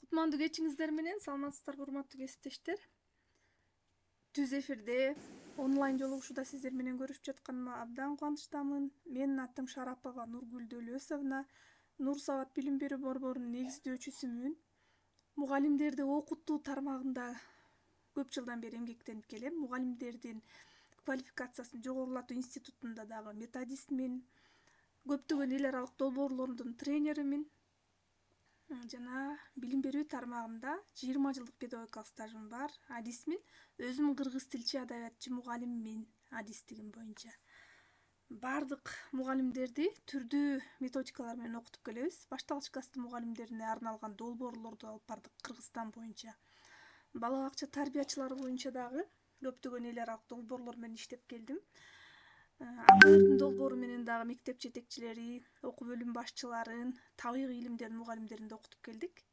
Кутмандуу кечиңиздер менен, саламатсыздарбы урматтуу кесиптештер. Түз эфирде онлайн жолугушууда сиздер менен көрүшүп жатканыма абдан кубанычтамын. Менин атым Шарапова Нургүл Дөлөсовна, Нур Сабат билим берүү борборунун негиздөөчүсүмүн. Мугалимдерди окутуу тармагында көп жылдан бери эмгектенип келем. Мугалимдердин квалификациясын жогорулатуу институтунда дагы методистмин. Көптөгөн эл аралык долбоорлордун тренеримин. Жана билим берүү тармагында 20 жылдык педагогикалык стажым бар, адисмин. Өзүм кыргыз тилчи, адабиятчы мугалиммин адистигим боюнча. Бардык мугалимдерди түрдүү методикалар менен окутуп келебиз. Башталгыч класстын мугалимдерине арналган долбоорлорду алып бардык Кыргызстан боюнча. Бала бакча тарбиячылары боюнча дагы көптөгөн эл аралык долбоорлор менен иштеп келдим. АБРдин долбоору менен дагы мектеп жетекчилери, окуу бөлүм башчыларын, табигый илимдер мугалимдерин окутуп келдик.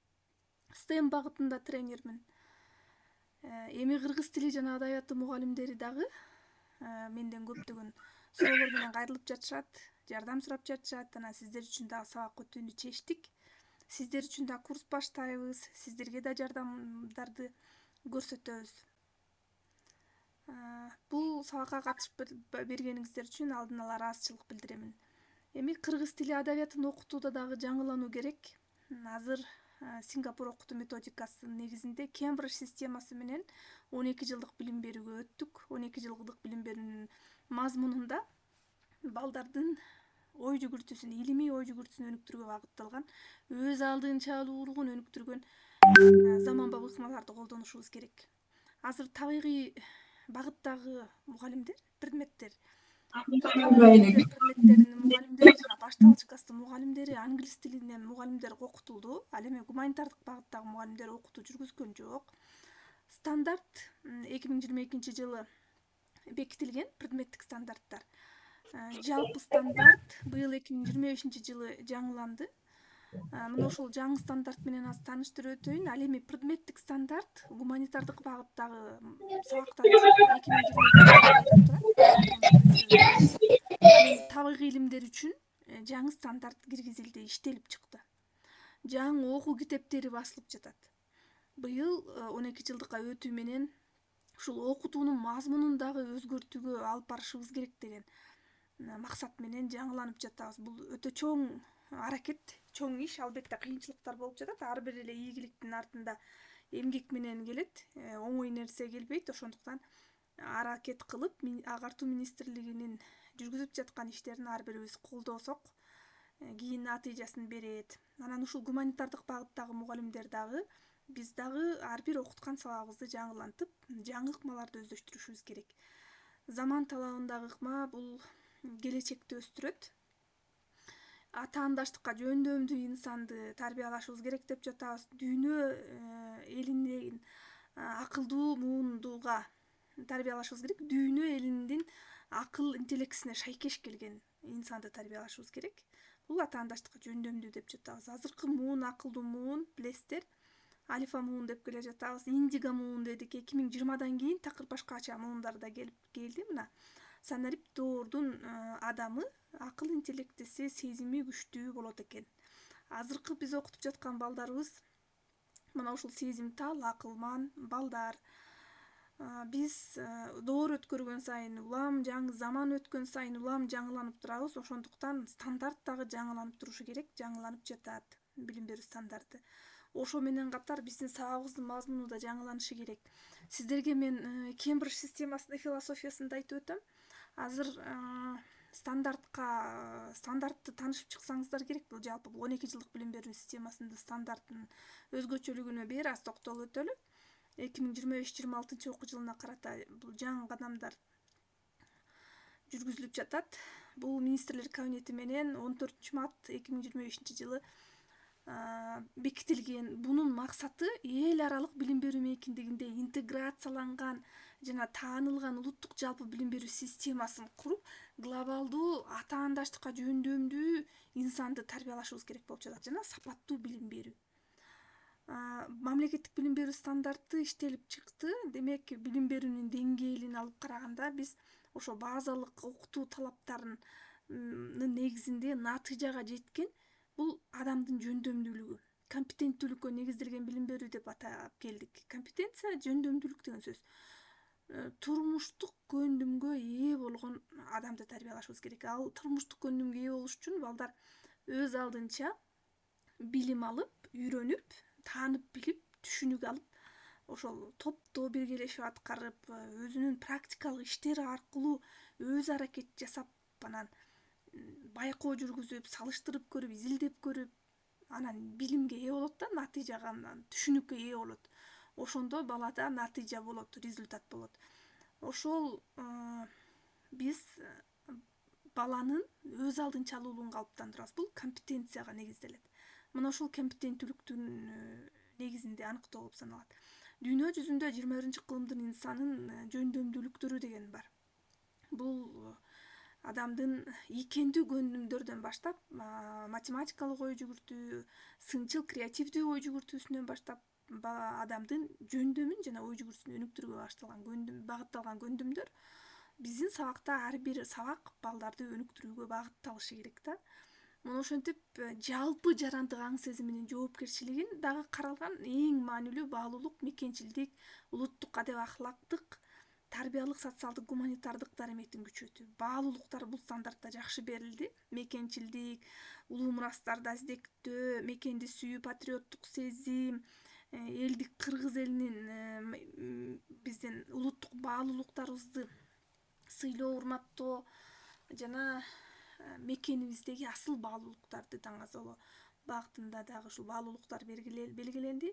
STEM багытында тренермин. Эми кыргыз тили жана адабияты мугалимдери дагы менден көптөгөн суроолор менен кайрылып жатышат, жардам сурап жатышат. Анан сиздер үчүн дагы сабак өтүүнү чечтик. Сиздер үчүн да курс баштайбыз, сиздерге да жардамдарды көрсөтөбүз. Бул сабакка катышып бергениңиздер үчүн алдын ала ыраазычылык билдиремин. Эми кыргыз тили адабиятын окутууда дагы жаңылануу керек. Азыр Сингапур окутуу методикасынын негизинде Кембридж системасы менен 12 жылдык билим берүүгө өттүк. 12 жылдык билим берүүнүн мазмунунда балдардын ой жүгүртүүсүн, илимий ой жүгүртүүсүн өнүктүрүүгө багытталган, өз алдынчалуулугун өнүктүргөн заманбап ыкмаларды колдонушубуз керек. Азыр табигый багыттагы мугалимдер, предметтеринин мугалимдери жана башталгыч класстын мугалимдери, англис тилинен мугалимдер окутулду. Ал эми гуманитардык багыттагы мугалимдер окутуу жүргүзгөн жок. Стандарт 2022 жылы бекитилген, предметтик стандарттар. Жалпы стандарт быйыл 2025 жылы жаңыланды. Мына ошол жаңы стандарт менен аз тааныштырып өтөйүн. Ал эми предметтик стандарт гуманитардык багыттагы сабактар үчүн 2022 жылы пайда турат. Айрыкмаларды сиз билесиз. Ал эми табигый илимдер үчүн жаңы стандарт киргизилди, иштелип чыкты. Жаңы окуу китептери басылып жатат. Быйыл 12 жылдыкка өтүү менен ушул окутуунун мазмунун дагы өзгөртүүгө алып барышыбыз керек деген максат менен жаңыланып жатабыз. Бул өтө чоң аракет, чоң иш, албетте кыйынчылыктар болуп жатат. Ар бир эле ийгиликтин артында эмгек менен келет, оңой нерсе келбейт. Ошондуктан аракет кылып, агартуу министрлигинин жүргүзүп жаткан иштерин ар бирибиз колдосок, кийин натыйжасын берет. Анан ушул гуманитардык багыттагы мугалимдер дагы биз дагы ар бир окуткан сабагыбызды жаңылантып, жаңы ыкмаларды өздөштүрүшүбүз керек. Заман талабындагы ыкма бул келечекти өстүрөт. Атаандаштыкка жөндөмдүү инсанды тарбиялашыбыз керек деп жатабыз. Дүйнө элинин акылдуу муундууга тарбиялашыбыз керек. Дүйнө элинин акыл интеллектисине шайкеш келген инсанды тарбиялашыбыз керек. Бул атаандаштыкка жөндөмдүү деп жатабыз. Азыркы муун акылдуу муун, билесиздер, Альфа муун деп келе жатабыз. Индиго муун дедик. 2020 кийин такыр башкача муундар да келди. Мына Санариптоордун адамы акыл интеллектиси, сезими күчтүү болот экен. Азыркы биз окутуп жаткан балдарыбыз мына ушул сезимтал, акылман балдар. Биз доор өткөргөн сайын, улам жаңы заман өткөн сайын улам жаңыланып турабыз. Ошондуктан стандарт дагы жаңыланып турушу керек, жаңыланып жатат билим берүү стандарты. Ошо менен катар биздин сабагыбыздын мазмуну да жаңыланышы керек. Сиздерге мен Кембридж системасынын философиясын да айтып өтөм. Азыр стандартты таанышып чыксаңыздар керек. Бул жалпы 12 жылдык билим берүү системасынын стандарттын өзгөчөлүгүнө бир аз токтолуп өтөлү. 2025-26 окуу жылына карата бул жаңы кадамдар жүргүзүлүп жатат. Бул министрлер кабинети менен 14 март 2025 жылы бекитилген. Бунун максаты эл аралык билим берүү мейкиндигинде интеграцияланган жана таанылган улуттук жалпы билим берүү системасын куруп, глобалдуу атаандаштыкка жөндөмдүү инсанды тарбиялашыбыз керек болуп жатат жана сапаттуу билим берүү. Мамлекеттик билим берүү стандарты иштелип чыкты. Демек, билим берүүнүн деңгээлин алып караганда биз ошо базалык окутуу талаптарынын негизинде натыйжага жеткен бул адамдын жөндөмдүүлүгү. компетенттүүлүккө негизделген билим берүү деп атап келдик. Компетенция жөндөмдүүлүк деген сөз. Турмуштук көндүмгө ээ болгон адамды тарбиялашыбыз керек. Ал турмуштук көндүмгө ээ болуш үчүн балдар өз алдынча билим алып, үйрөнүп, таанып билип, түшүнүк алып, ошол топто биргелешип аткарып, өзүнүн практикалык иштери аркылуу өз аракет жасап, анан байкоо жүргүзүп, салыштырып көрүп, изилдеп көрүп, анан билимге ээ болот да, натыйжага, түшүнүккө ээ болот. Ошондо балада натыйжа болот, результат болот. Ошол биз баланын өз алдынчалуулугун калыптандырабыз. Бул компетенцияга негизделет. Мына ошол компетенттүүлүктүн негизинде аныктоо болуп саналат. Дүйнө жүзүндө 21-кылымдын инсанын жөндөмдүүлүктөрү деген бар. Бул адамдын ийкемдүү көндүмдөрдөн баштап, математикалык ой жүгүртүү, сынчыл креативдүү ой жүгүртүүсүнөн баштап, адамдын жөндөмүн жана ой жүгүртүүсүн өнүктүрүүгө багытталган көндүмдөр биздин сабакта ар бир сабак балдарды өнүктүрүүгө багытталышы керек да. Мына ошентип жалпы жарандык аң сезиминин жоопкерчилигин дагы каралган эң маанилүү баалуулук, мекенчилдик, улуттук адеп ахлактык, тарбиялык, социалдык, гуманитардык дарыметтин күчөтүү. Баалуулуктар бул стандартта жакшы берилди. Мекенчилдик, улуу мурастарды аздектөө, мекенди сүйүү, патриоттук сезим, элдик кыргыз элинин биздин улуттук баалуулуктарыбызды сыйлоо, урматтоо жана мекенибиздеги асыл баалуулуктарды таңазалоо багытында дагы ушул баалуулуктар белгиленди.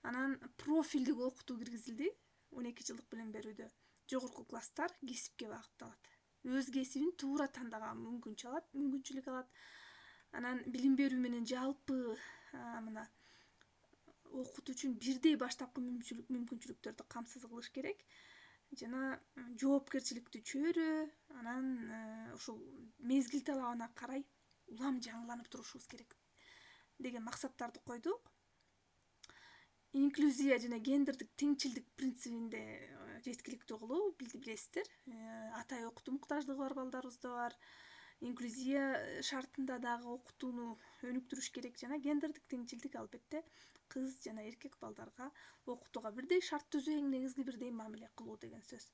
Анан профилдик окутуу киргизилди 12 жылдык билим берүүдө. Жогорку класстар кесипке багытталат. Өз кесибин туура тандаган мүмкүнчүлүк алат. Анан билим берүү менен жалпы мына окутуучунун бирдей баштапкы мүмкүнчүлүктөрдү камсыз кылыш керек жана жоопкерчиликти чөйрө, анан ушул мезгил талабына карай улам жаңыланып турушубуз керек деген максаттарды койдук. Инклюзия жана гендердик теңчилдик принцибинде жеткиликтүү кылуу, билесиздер. Атай окутуу муктаждыгы бар балдарыбыз да бар. Инклюзия шартында дагы окутууну өнүктүрүш керек жана гендердик теңчилдик албетте кыз жана эркек балдарга окутууга бирдей шарт түзүү, эң негизги бирдей мамиле кылуу деген сөз.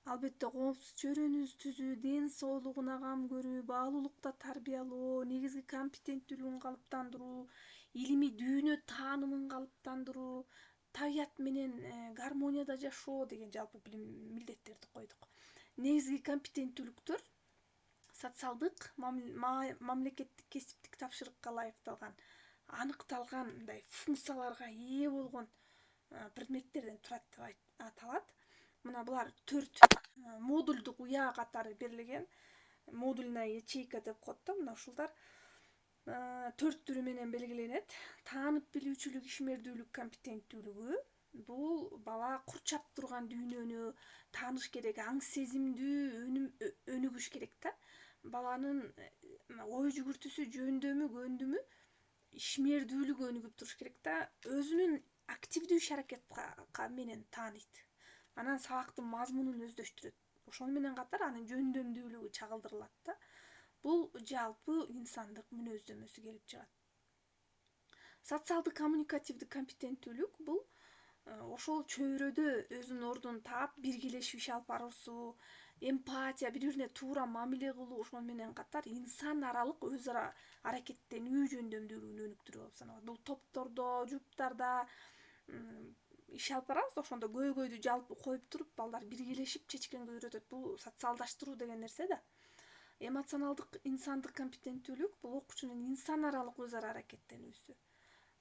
Албетте коопсуз чөйрөнү түзүү, ден соолугуна кам көрүү, баалуулукта тарбиялоо, негизги компетенттүүлүгүн калыптандыруу, илимий дүйнө таанымын калыптандыруу, табият менен гармонияда жашоо деген жалпы билим милдеттерди койдук. Негизги компетенттүүлүктөр социалдык, мамлекеттик, кесиптик тапшырыкка ылайыкталган, аныкталган мындай функцияларга ээ болгон предметтерден турат деп аталат. Мына булар 4 модулдук уя катары берилген. Модульная ячейка деп коет да. Мына ушулар 4 түрү менен белгиленет. Таанып билүүчүлүк, ишмердүүлүк компетенттүүлүгү. Бул бала курчап турган дүйнөнү тааныш керек, аң сезимдүү өнүгүш керек да. Баланын ой жүгүртүүсү, жөндөмү, көндүмү, ишмердүүлүгү өнүгүп туруш керек да. Өзүнүн активдүү иш аракет менен тааныйт. Анан сабактын мазмунун өздөштүрөт. Ошону менен катар анын жөндөмдүүлүгү чагылдырылат да. Бул жалпы инсандык мүнөздөмөсү келип чыгат. Социалдык коммуникативдик компетенттүүлүк бул ошол чөйрөдө өзүнүн ордун таап, биргелешип иш алып баруусу, эмпатия, бири-бирине туура мамиле кылуу, ошону менен катар инсан аралык өз ара аракеттенүү жөндөмдүүлүгүн өнүктүрүү болуп саналат. Бул топтордо, жуптарда иш алып барабыз, ошондо көйгөйдү жалпы коюп туруп, балдар биргелешип чечкенге үйрөтөт. Бул социалдаштыруу деген нерсе да. Эмоционалдык, инсандык компетенттүүлүк бул окуучунун инсан аралык өз ара аракеттенүүсү.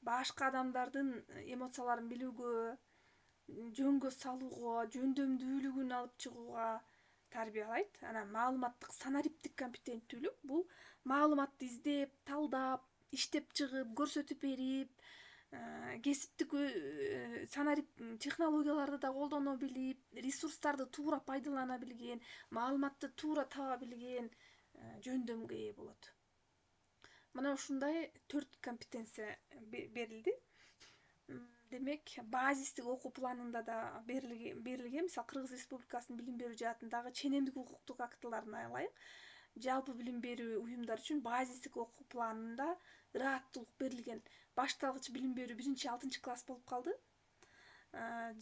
Башка адамдардын эмоцияларын билүүгө, жөнгө салууга, жөндөмдүүлүгүн алып чыгууга тарбиялайт. Анан маалыматтык, санариптик компетенттүүлүк бул маалыматты издеп, талдап, иштеп чыгып, көрсөтүп берип, кесиптик санарип технологияларды да колдоно билип, ресурстарды туура пайдалана билген, маалыматты туура таба билген жөндөмгө ээ болот. Мына ушундай 4 компетенция берилди. Демек, базистик окуу планында да берилген. Мисалы, Кыргыз Республикасынын билим берүү жаатындагы ченемдик укуктук актыларына ылайык жалпы билим берүү уюмдар үчүн базистик окуу планында ырааттуулук берилген. Башталгыч билим берүү 1-6 класс болуп калды.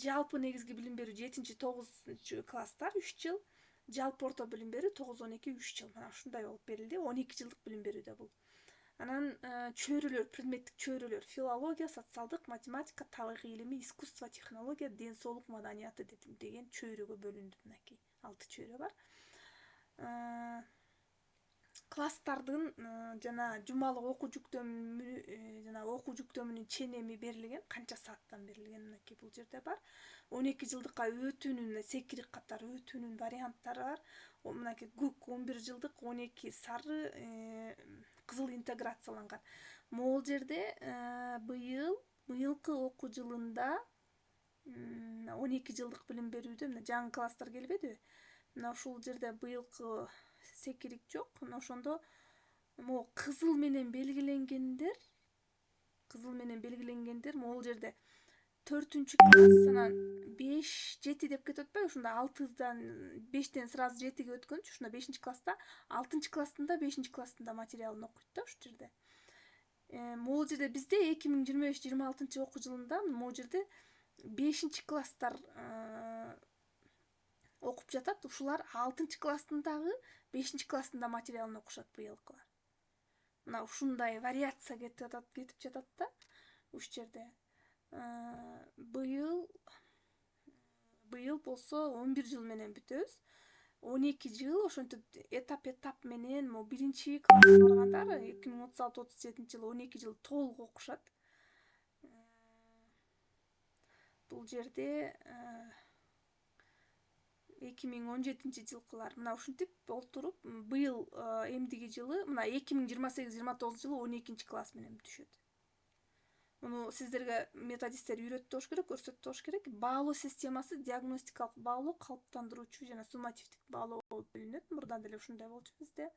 Жалпы негизги билим берүү 7-9 класстар 3 жыл, жалпы орто билим берүү 9-12 3 жыл. Мына ушундай болуп берилди. 12 жылдык билим берүүдө бул. Анан чөйрөлөр, предметтик чөйрөлөр: филология, социалдык, математика, тарыхый илими, искусство, технология, ден соолук, маданияты деген чөйрөгө бөлүндү. Мынакей 6 чөйрө бар. Класстардын жана жумалык окуу жүктөмүнүн ченеми берилген, канча сааттан берилген мынакей бул жерде бар. 12 жылдыкка өтүүнүн секирик катары өтүүнүн варианттары бар. Мынакей көк 11 жылдык, 12 сары, кызыл интеграцияланган. Могул жерде быйылкы окуу жылында 12 жылдык билим берүүдө мына жаңы класстар келбедиби? Мына ушул жерде быйылкы секирик жок. Мына ошондо могу кызыл менен белгиленгендер могул жерде 4-класс, анан 5-7 деп кетип атпайбы? Ушунда 6-дан 5тен сразу 7-ге өткөнчү, ушунда 5-класста, 6-класстын да 5-класстын да материалын окуйт да ушул жерде. Могул жерде бизде 2025-26 окуу жылында могул жерде 5-класстар окуп жатат. Ушулар 6-класстын дагы 5-класстын да материалын окушат быйылкылар. Мына ушундай вариация кетип жатат да ушул жерде. Быйыл болсо 11 жыл менен бүтөбүз. 12 жыл ошентип этап менен могу 1-класска баргандар 2036-37 жылы 12 жыл толук окушат. Бул жерде 2017 жылкылар мына ушинтип олтуруп, быйыл эмдиги жылы мына 2028-29 жылы 12-класс менен бүтүшөт. Муну сиздерге методисттер үйрөтүп керек, көрсөтүп керек. Баалоо системасы диагностикалык баалоо, калыптандыруучу жана суммативдик баалоо болуп бөлүнөт. Мурда деле ушундай болчу бизде.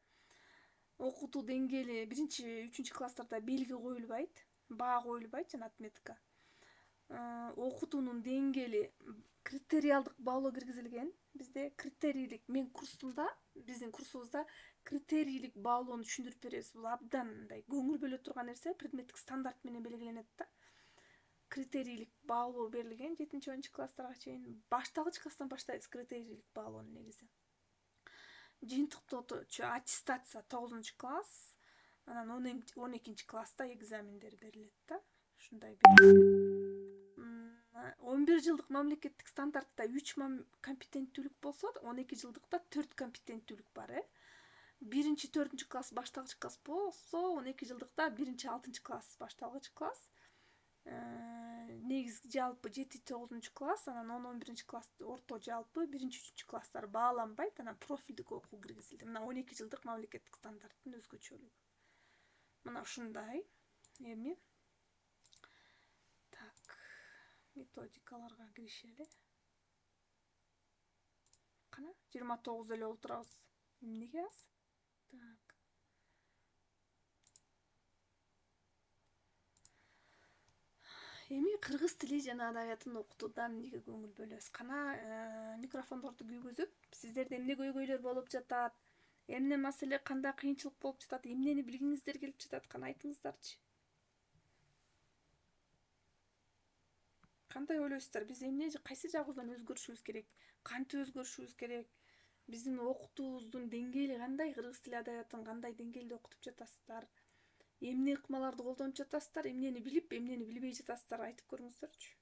Окутуу деңгээли 1-3 класстарда белги коюлбайт, баа коюлбайт жана отметка. Окутуунун деңгээли критериалдык баалоо киргизилген. Бизде критерийлик, биздин курсубузда критерийлик баалоону түшүндүрүп беребиз. Бул абдан мындай көңүл бөлө турган нерсе, предметтик стандарт менен белгиленет да. Критерийлик баалоо берилген 7-10 класстарга чейин. Башталгыч класстан баштайбыз критерийлик баалоону негизи. Жыйынтыктоочу аттестация 9-класс, анан 12-класста экзамендер берилет да. Ушундай 11 жылдык мамлекеттик стандартта 3 компетенттүүлүк болсо, 12 жылдыкта 4 компетенттүүлүк бар. 1-4 класс башталгыч класс болсо, 12 жылдыкта 1-6 класс башталгыч класс. Негизи жалпы 7-9 класс, анан 10-11 класс орто жалпы, 1-3 класстар бааланбайт, анан профилдик окуу киргизилди. Мына 12 жылдык мамлекеттик стандарттын өзгөчөлүгү. Мына ушундай. Эми методикаларга киришели. Кана 29 эле олтурабыз. Эмнеге аз? Так. Эми кыргыз тили жана адабиятын окутууда эмнеге көңүл бөлөбүз? Кана микрофондорду күйгүзүп, сиздерде эмне көйгөйлөр болуп жатат? Эмне маселе, кандай кыйынчылык болуп жатат? Эмнени билгиңиздер келип жатат? Кана айтыңыздарчы. Кандай ойлойсуздар? Биз кайсы жагыбыздан өзгөрүшүбүз керек? Кантип өзгөрүшүбүз керек? Биздин окутуубуздун деңгээли кандай? Кыргыз тили адабиятын кандай деңгээлде окутуп жатасыздар? Эмне ыкмаларды колдонуп жатасыздар? Эмнени билип, эмнени билбей жатасыздар? Айтып көрүңүздөрчү.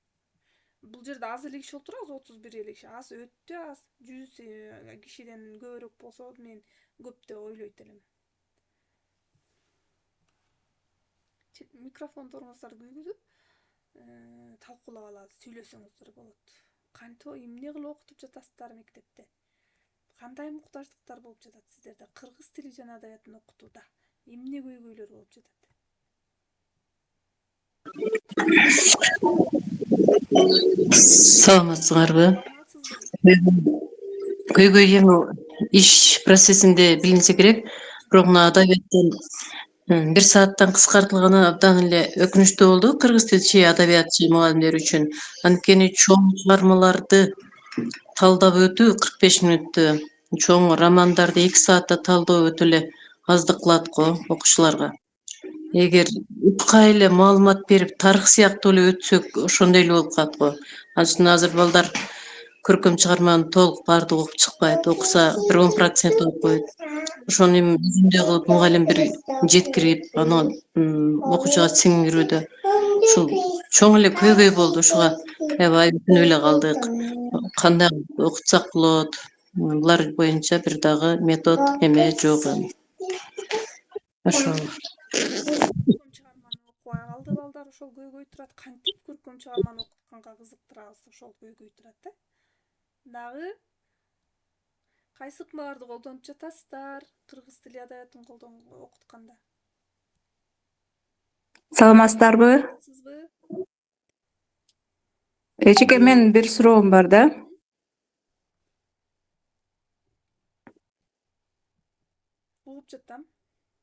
Бул жерде аз эле киши отурабыз, 31 эле киши. Аз, өтө аз. 100 кишиден көбүрөөк болсо мен көп деп ойлойт элем. Микрофондоруңузду күйгүзүп талкуулап алабыз, сүйлөсөңүздөр болот. Кантип, эмне кылып окутуп жатасыздар мектепте? Кандай муктаждыктар болуп жатат сиздерде? Кыргыз тили жана адабиятын окутууда эмне көйгөйлөр болуп жатат? Саламатсыңарбы? Көйгөй эми иш процессинде билинсе керек, бирок мына адабияттан 1 сааттан кыскартылганы абдан эле өкүнүчтүү болду кыргыз тилчи, адабиятчы мугалимдер үчүн. Анткени чоң чыгармаларды талдап өтүү 45 мүнөттө чоң романдарды 2 саатта талдоо өтө эле аздык кылат го окуучуларга. Эгер утка эле маалымат берип, тарых сыяктуу эле өтсөк, ошондой эле болуп калат го. Азыр балдар көркөм чыгарманы толук баардыгы окуп чыкпайт. Окуса 1-10% окуп коет. Ошону эми жүзүндөй кылып мугалим бир жеткирип, аны окуучуга сиңдирүүдө ушул чоң эле көйгөй болду. Ошуга аябай бүтүнүп эле калдык. Кандай окутсак болот? Булар боюнча бир дагы метод эме жок. Ошол. Көркөм чыгарманы окубай калды балдар, ошол көйгөй турат. Кантип көркөм чыгарманы окутканга кызыктырабыз, ошол көйгөй турат да. Дагы кайсы ыкмаларды колдонуп жатасыздар кыргыз тили адабиятын окутканда? Саламатсыздарбы? Сызбы? Эжеке, менин бир суроом бар да. Угуп жатам.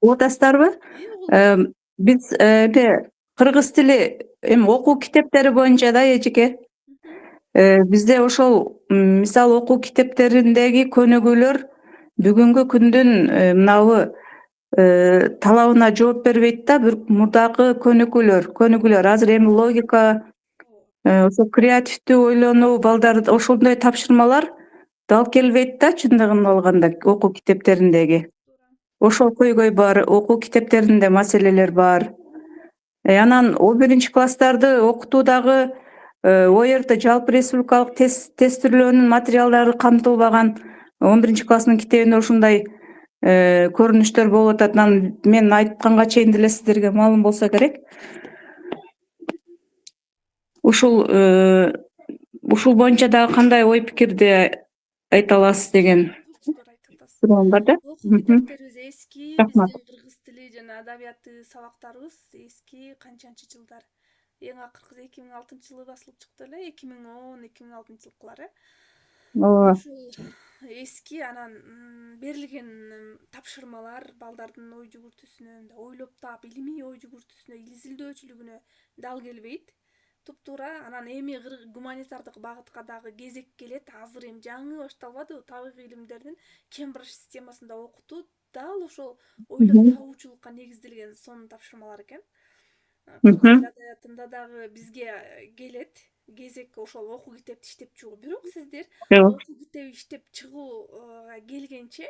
Угуп атасыздарбы? Угулуп. Биз кыргыз тили окуу китептери боюнча да эжеке. Бизде ошол мисалы окуу китептериндеги көнүгүүлөр бүгүнкү күндүн мынабы талабына жооп бербейт да. Бир мурдакы көнүгүүлөр азыр эми логика, ошо креативдүү ойлонуу, балдар ошондой тапшырмалар дал келбейт да, чындыгын алганда окуу китептериндеги. Ошол көйгөй бар, окуу китептеринде маселелер бар. Анан 11 класстарды окутуудагы ОЕРТ жалпы республикалык тестирлөөнүн материалдары камтылбаган. 11 класстын китебинде ушундай көрүнүштөр болуп атат. Анан мен айтканга чейин деле сиздерге маалым болсо керек. Ушул боюнча дагы кандай ой пикирди айта аласыз деген Туура айтып атасыз. суроом бар да. Окуу китептерибиз эски, Рахмат. биздин кыргыз тили жана адабияты сабактарыбыз эски, канчанчы жылдар. Эң акыркысы 2006-жылы басылып чыкты эле, 2010-2006 жылкылар. Ооба. Ушул эски, анан берилген тапшырмалар балдардын ой жүгүртүүсүнө, ойлоп таап, илимий ой жүгүртүүсүнө, изилдөөчүлүгүнө дал келбейт. Туп-туура. Анан эми гуманитардык багытка дагы кезек келет. Азыр эми жаңы башталбадыбы? Табигый илимдердин Кембридж системасында окутуу дал ошол ойлоп табуучулукка негизделген сонун тапшырмалар экен. Кыргыз тил адабиятында дагы бизге келет кезек ошол окуу китепти иштеп чыгуу. Бирок сиздер окуу китеби иштеп чыгууга келгенче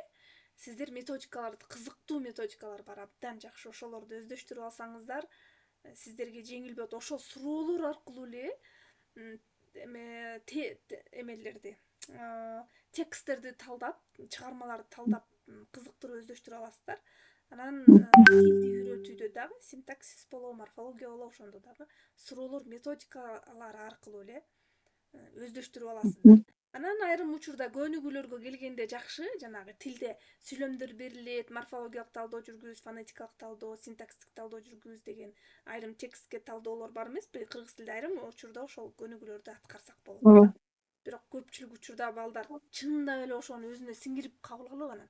сиздер методикаларды, кызыктуу методикалар бар, абдан жакшы. Ошолорду өздөштүрүп алсаңыздар, сиздерге жеңил болот. Ошол суроолор аркылуу эле эмелерди, тексттерди талдап, чыгармаларды талдап, кызыктырып өздөштүрүп аласыздар. Анан тилди үйрөтүүдө дагы синтаксис болобу, морфология болобу, ошондо дагы суроолор, методикалар аркылуу эле өздөштүрүп аласыздар. Анан айрым учурда көнүгүүлөргө келгенде жакшы, жанагы тилде сүйлөмдөр берилет, морфологиялык талдоо жүргүз, фонетикалык талдоо, синтаксистик талдоо жүргүз деген айрым текстке талдоолор бар эмеспи? Кыргыз тилде айрым учурда ошол көнүгүүлөрдү аткарсак болот да. Бирок көпчүлүк учурда балдар чындап эле ошону өзүнө сиңирип кабыл алып анан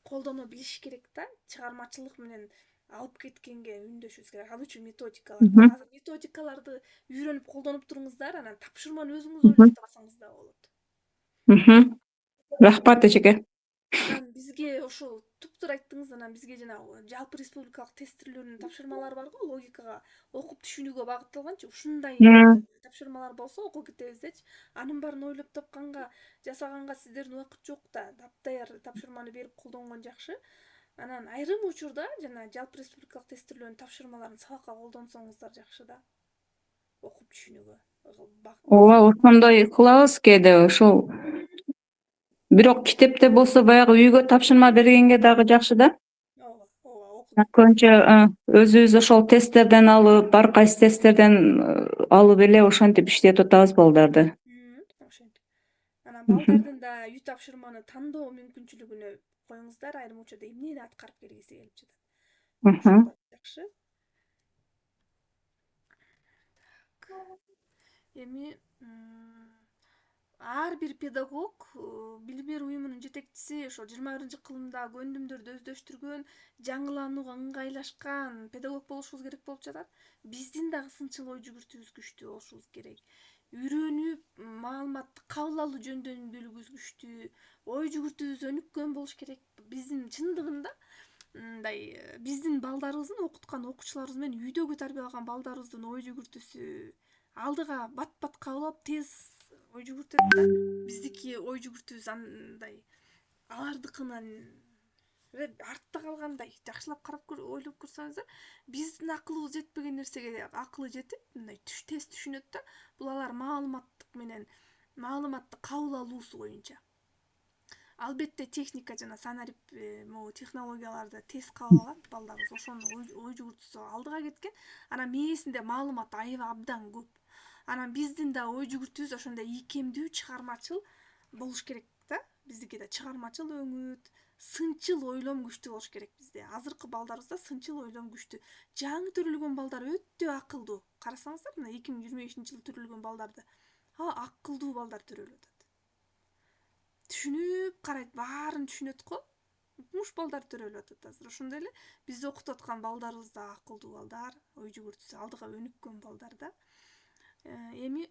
колдоно билиш керек да. Чыгармачылык менен алып кеткенге үндөшүбүз керек. Ал үчүн методикалар бар. Азыр методикаларды үйрөнүп колдонуп туруңуздар, анан тапшырманы өзүңүз ойлоп табсаңыз да болот. Рахмат эжеке. Анан бизге ошол туптуура айттыңыз. Анан бизге жанагы жалпы республикалык тестирлөөнүн тапшырмалары бар го, логикага, окуп түшүнүүгө багытталганчы. Ушундай тапшырмалар болсо окуу китебиздечи, анын баарын ойлоп тапканга, жасаганга сиздердин убакыт жок да. Таптаяр тапшырманы берип колдонгон жакшы. Анан айрым учурда жана жалпы республикалык тестирлөөнүн тапшырмаларын сабакка колдонсоңуздар жакшы да. Окуп түшүнүүгө. Ооба, ошондой кылабыз кээде ошол. Бирок китепте болсо баягы үйгө тапшырма бергенге дагы жакшы да. Ооба, Көбүнчө өзүбүз ошол тесттерден алып, ар кайсы тесттерден алып эле ошентип иштетип атабыз балдарды. Ошентип. Анан балдардын да үй тапшырманы тандоо мүмкүнчүлүгүнө коюңуздар. Айрым учурда эмнени аткарып келгиси келип жатат. Ошол жакшы. Эми ар бир педагог, билим берүү уюмунун жетекчиси ошо 21-кылымдагы көндүмдөрдү өздөштүргөн, жаңыланууга ыңгайлашкан педагог болушубуз керек болуп жатат. Биздин дагы сынчыл ой жүгүртүүбүз күчтүү болушубуз керек. үйрөнүп маалыматты кабыл алуу жөндөмдүүлүгүбүз күчтүү, ой жүгүртүүбүз өнүккөн болуш керек. Биздин чындыгында мындай биздин балдарыбыздын окуткан окуучуларыбыз менен үйдөгү тарбиялаган балдарыбыздын ой жүгүртүүсү алдыга бат бат кабыл алып тез ой жүгүртөт да, биздики ой жүгүртүүбүз андай алардыкынан артта калгандай. Жакшылап карап ойлоп көрсөңүздөр, биздин акылыбыз жетпеген нерсеге акылы жетип мындай тез түшүнөт да. Бул алар маалыматты кабыл алуусу боюнча. Албетте техника жана санарип могу технологияларды тез кабыл алат балдарыбыз, ошону ой жүгүртүүсү алдыга кеткен. Анан мээсинде маалымат аябай абдан көп. Анан биздин да ой жүгүртүүбүз ошондой ийкемдүү, чыгармачыл болуш керек да. Биздики да чыгармачыл өңүт, сынчыл ойлом күчтүү болуш керек бизде. Азыркы балдарыбызда сынчыл ойлом күчтүү. Жаңы төрөлгөн балдар өтө акылдуу. Карасаңыздар, мына 2025-жылы төрөлгөн балдарды акылдуу балдар төрөлүп атат. Түшүнүп карайт, баарын түшүнөт го. Муш балдар төрөлүп атат азыр. Ошондой эле бизди окутуп аткан балдарыбыз да акылдуу балдар, ой жүгүртүүсү алдыга өнүккөн балдар да. Эми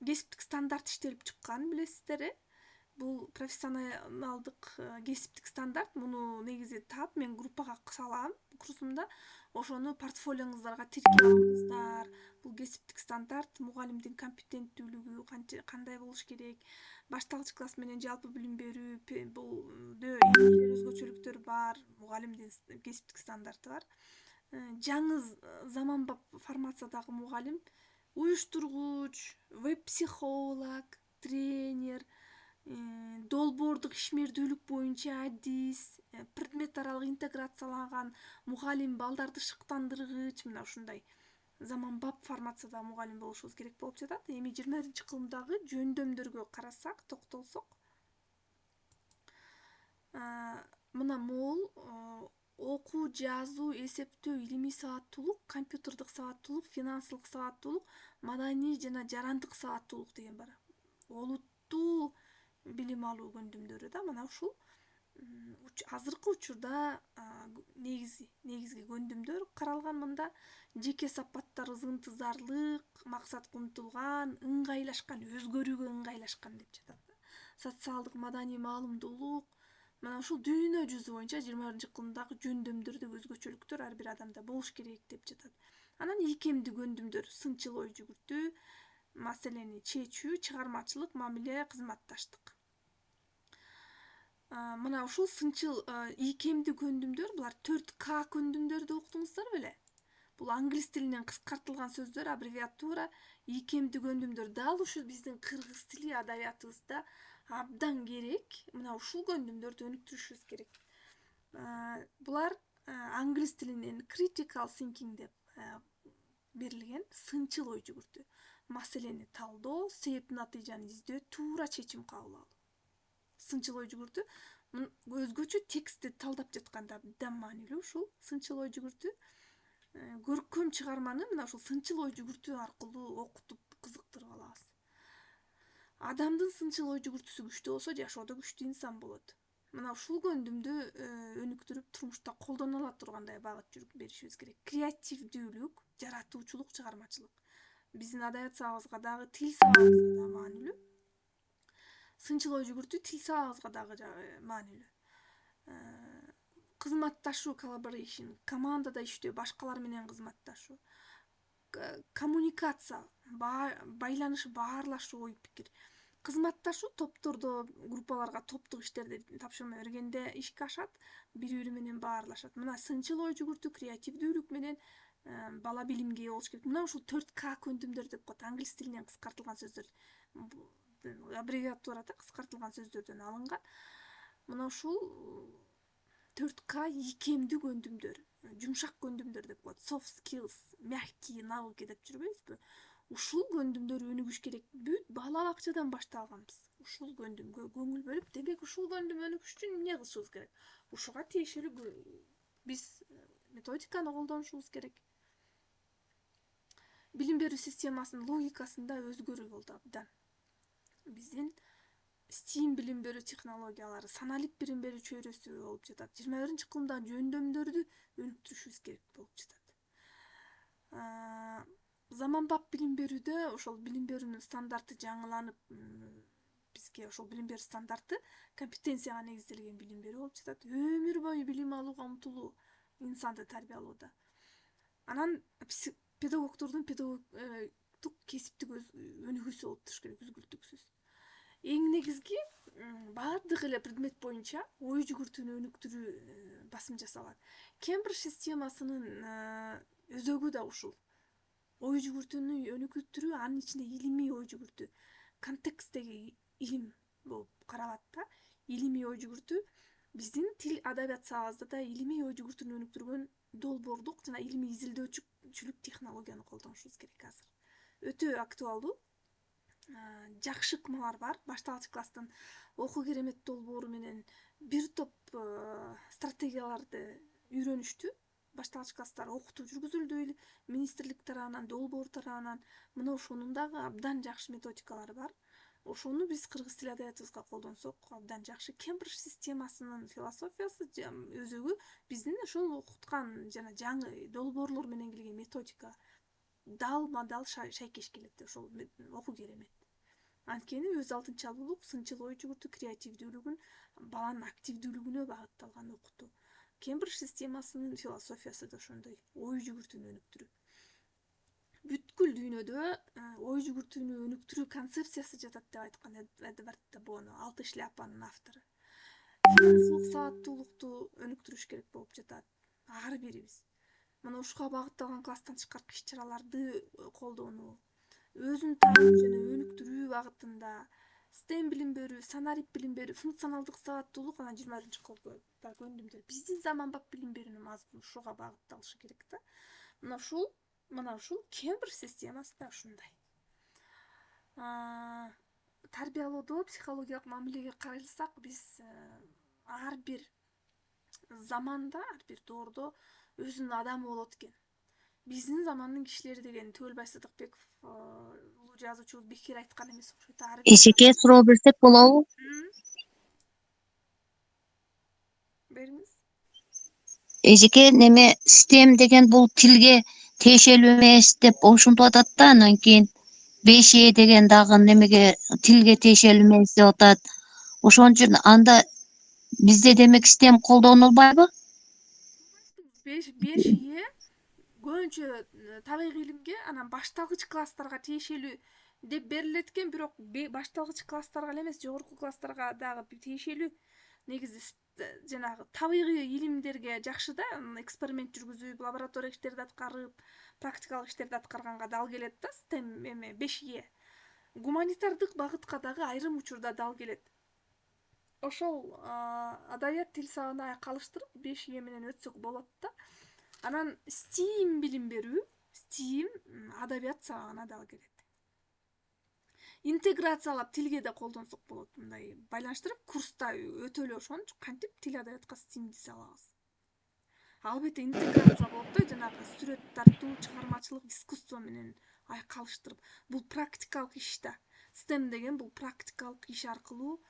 кесиптик стандарт иштелип чыккан, билесиздер, бул профессионалдык кесиптик стандарт. Муну негизи таап мен группага салам, курсумда. Ошону портфолиоңуздарга тиркеп алыңыздар. Бул кесиптик стандарт мугалимдин компетенттүүлүгү кандай болуш керек, башталгыч класс менен жалпы билим берүү, булда өзгөчөлүктөр бар. Мугалимдин кесиптик стандарты бар. Жаңы заманбап формациядагы мугалим уюштургуч, веб-психолог, тренер, долбоордук ишмердүүлүк боюнча адис, предмет аралык интеграцияланган мугалим, балдарды шыктандыргыч, мына ушундай заманбап формациядагы мугалим болушубуз керек болуп жатат. Эми 21-кылымдагы жөндөмдөргө карасак, токтолсок, мына могул окуу, жазуу, эсептөө, илимий сабаттуулук, компьютердик сабаттуулук, финансылык сабаттуулук, маданий жана жарандык сабаттуулук деген бар. Олуттуу билим алуу көндүмдөрү да. Мына ушул азыркы учурда негизги көндүмдөр каралган. Мында жеке сапаттарыбыз ынтызарлык, максатка умтулган, ыңгайлашкан, өзгөрүүгө ыңгайлашкан деп жатат да. Социалдык, маданий маалымдуулук. Мына ушул дүйнө жүзү боюнча 21-кылымдагы жөндөмдөрдө өзгөчөлүктөр ар бир адамда болуш керек деп жатат. Анан ийкемдүү көндүмдөр: сынчыл ой жүгүртүү, маселени чечүү, чыгармачылык, мамиле, кызматташтык. Мына ушул сынчыл ийкемдүү көндүмдөр, булар 4К көндүмдөрдү уктуңуздар беле? Бул англис тилинен кыскартылган сөздөр, аббревиатура. Ийкемдүү көндүмдөр дал ушул биздин кыргыз тили адабиятыбызда абдан керек. Мына ушул көндүмдөрдү өнүктүрүшүбүз керек. Булар англис тилинен critical thinking деп берилген, сынчыл ой жүгүртүү. Маселени талдоо, себеп натыйжаны издөө, туура чечим кабыл алуу. Сынчыл ой жүгүртүү өзгөчө текстти талдап жатканда абдан маанилүү. Ушул сынчыл ой жүгүртүү көркөм чыгарманы мына ушул сынчыл ой жүгүртүү аркылуу окутуп кызыктырып алабыз. Адамдын сынчыл ой жүгүртүүсү күчтүү болсо, жашоодо күчтүү инсан болот. Мына ушул көндүмдү өнүктүрүп, турмушта колдоно ала тургандай багыт беришибиз керек. Креативдүүлүк, жаратуучулук, чыгармачылык. Биздин адабият сабагыбызга дагы, тил сабагыбызга да маанилүү. Сынчыл ой жүгүртүү тил сабагыбызга дагы маанилүү. Кызматташуу, collaboration, командада иштөө, башкалар менен кызматташуу. Коммуникация, байланыш, баарлашуу, ой пикир. Кызматташуу топтордо, группаларга топтук иштерди тапшырма бергенде ишке ашат, бири-бири менен баарлашат. Мына сынчыл ой жүгүртүү, креативдүүлүк менен бала билимге болуш керек. Мына ушул 4К көндүмдөр деп коет, англис тилинен кыскартылган сөздөр. Аббревиатурада кыскартылган сөздөрдөн алынган. Мына ушул 4К ийкемдүү көндүмдөр, жумшак көндүмдөр деп коет. Soft skills, мягкие навыки деп жүрбөйбүзбү? Ушул көндүмдөр өнүгүш керек. Бүт бала бакчадан башталганбыз. Ушул көндүмгө көңүл бөлүп, демек ушул көндүм өнүгүш үчүн эмне кылышыбыз керек? Ушуга тиешелүү биз методиканы колдонушубуз керек. Билим берүү системасынын логикасында өзгөрүү болду абдан. Биздин STEAM билим берүү технологиялары, саналип билим берүү чөйрөсү болуп жатат. 21-кылымдагы жөндөмдөрдү өнүктүрүшүбүз керек болуп жатат. заманбап билим берүүдө ошол билим берүүнүн стандарты жаңыланып, бизге ошол билим берүү стандарты компетенцияга негизделген билим берүү болуп жатат. Өмүр бою билим алууга умтулуу инсанды тарбиялоодо. Анан педагогдордун педагогдук кесиптик өнүгүүсү болуп туруш керек, үзгүлтүксүз. Эң негизги баардык эле предмет боюнча ой жүгүртүүнү өнүктүрүү басым жасалат. Кембридж системасынын өзөгү да ушул. Ой жүгүртүүнү өнүктүрүү, анын ичинде илимий ой жүгүртүү, контекстеги илим болуп каралат да. Илимий ой жүгүртүү биздин тил адабият сабагыбызда да илимий ой жүгүртүүнү өнүктүргөн долбоордук жана илимий изилдөөчүлүк технологияны колдонушубуз керек азыр. Өтө актуалдуу. Жакшы ыкмалар бар. Башталгыч класстан окуу керемет долбоору менен бир топ стратегияларды үйрөнүштү. Башталгыч класстар окутуу жүргүзүлдү, министрлик тарабынан, долбоор тарабынан. Мына ошонун дагы абдан жакшы методикалары бар. Ошону биз кыргыз тили адабиятыбызга колдонсок абдан жакшы. Кембридж системасынын философиясы өзөгү биздин ошол окуткан жана жаңы долбоорлор менен келген методика далма-дал шайкеш келет. Ошол окуу керемет. Анткени өз алдынча алуулук, сынчыл ой жүгүртүү, креативдүүлүгүн, баланын активдүүлүгүнө багытталган окутуу. Кембридж системасынын философиясы да ошондой, ой жүгүртүүнү өнүктүрүү. Бүткүл дүйнөдө ой жүгүртүүнү өнүктүрүү концепциясы жатат деп айткан Эдвард де Боно, 6 шляпанын автору. Финансылык сабаттуулукту өнүктүрүш керек болуп жатат ар бирибиз. Мына ушуга багытталган класстан тышкаркы иш-чараларды колдонуу, өзүн таануу жана өнүктүрүү багытында STEM билим берүү, санарип билим берүү, функционалдык сабаттуулук анан 21-кылымда көндүмдөр. Биздин заманбап билим берүүнүн мазмуну ушуга багытталышы керек да. Мына ушул Кембридж системасы да ушундай. Тарбиялоодо психологиялык мамилеге каралсак, биз ар бир заманда, ар бир доордо өзүнүн адамы болот экен. Биздин замандын кишилери деген Төөлбай Сыдыкбеков улуу жазуучубуз бекер айткан эмес окшойт. Эжеке суроо берсек болобу? Бериңиз. Эжеке неме STEM деген бул тилге тиешелүү эмес деп ушинтип атат да, анан кийин 5E деген дагы немеге тилге тиешелүү эмес деп атат. Ошон үчүн анда бизде демек STEM колдонулбайбы? 5E көбүнчө табигый илимге, анан башталгыч класстарга тиешелүү деп берилет экен, бирок башталгыч класстарга эле эмес, жогорку класстарга дагы тиешелүү. Негизи жанагы табигый илимдерге жакшы да, эксперимент жүргүзүп, лаборатория иштерди аткарып, практикалык иштерди аткарганга дал келет да, STEM 5E. Гуманитардык багытка дагы айрым учурда дал келет. Ошол адабият тил сабагына айкалыштырып 5E менен өтсөк болот да. Анан STEAM билим берүү, STEAM адабият сабагына дал келет. Интеграциялап тилге да колдонсок болот, мындай байланыштырып курста өтө эле ошон кантип тил адабиятка STEAM дизе алабыз. Албетте интеграция болот да, жанагы сүрөт тартуу, чыгармачылык, искусство менен айкалыштырып. Бул практикалык иш да. STEM деген бул практикалык иш аркылуу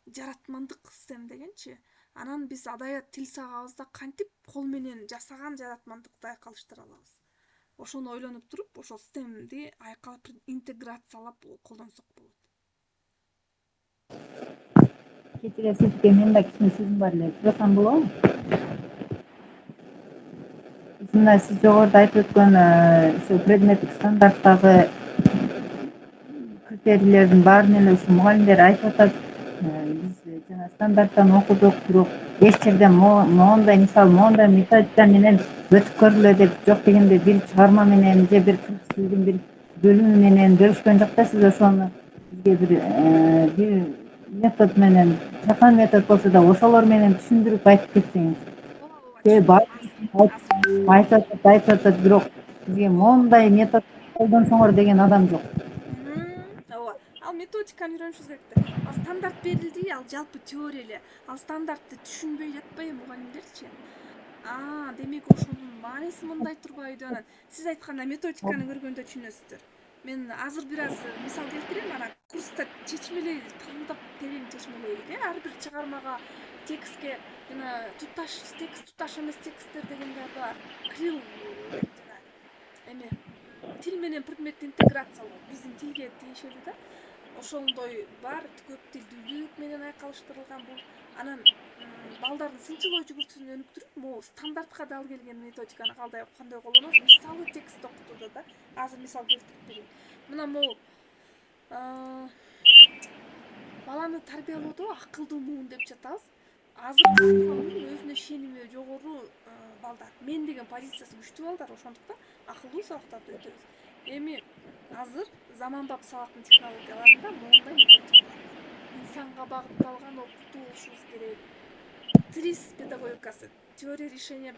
жаратмандык STEM дегенчи. Анан биз адабият тил сабагыбызда кантип кол менен жасаган жаратмандыкты айкалыштыра алабыз. Ошону ойлонуп туруп, ошол STEMди айкалып интеграциялап колдонсок болот. Кечире сизге мен да кичине сөзүм бар эле. Сурасам болобу? Мына сиз жогоруда айтып өткөн ушул предметтик стандарттагы критерийлердин баарын эле ушу мугалимдер айтып атат. Биз жана стандарттан окудук, бирок эч жерде моундай мисал, моундай методика менен өтүп көрүлө деп жок дегенде бир чыгарма менен же бир кыргыз тилдин бир бөлүмү менен беришкен жок да. Сиз ошону бизге бир метод менен, чакан метод болсо да ошолор менен түшүндүрүп айтып кетсеңиз. Айтып атат, бирок бизге моундай метод колдонсоңор деген адам жок. Ооба. Ал методиканы үйрөнүшүбүз керек да. Ал стандарт берилди, ал жалпы теория эле. Ал стандартты түшүнбөй жатпайбы мугалимдерчи? Демек ошонун мааниси мындай турбайбы деп анан сиз айткандай методиканы көргөндө түшүнөсүздөр. Мен азыр бир аз мисал келтирем, анан курста чечмелей, тандап терең чечмелейли. Ар бир чыгармага, текстке жана текст туташ эмес тексттер дегендер бар. Крил жана тил менен предметти интеграциялоо биздин тилге тиешелүү да. Ошондой бар көп тилдүүлүк менен айкалыштырылган бул. Анан балдардын сынчыл ой жүгүртүүсүн өнүктүрүп, могу стандартка дал келген методиканы кандай колдонобуз? Мисалы текст окутууда да. Азыр мисал келтирип берейин. Мына могу баланы тарбиялоодо акылдуу муун деп жатабыз. Азыркы замандын өзүнө ишеними жогору балдар, мен деген позициясы күчтүү балдар, ошондуктан акылдуу сабактарды өтөбүз. Эми азыр заманбап сабактын технологияларында моундай методикалар бар. Инсанга багытталган окутуу болушубуз керек. ТРИС педагогикасы, теория решения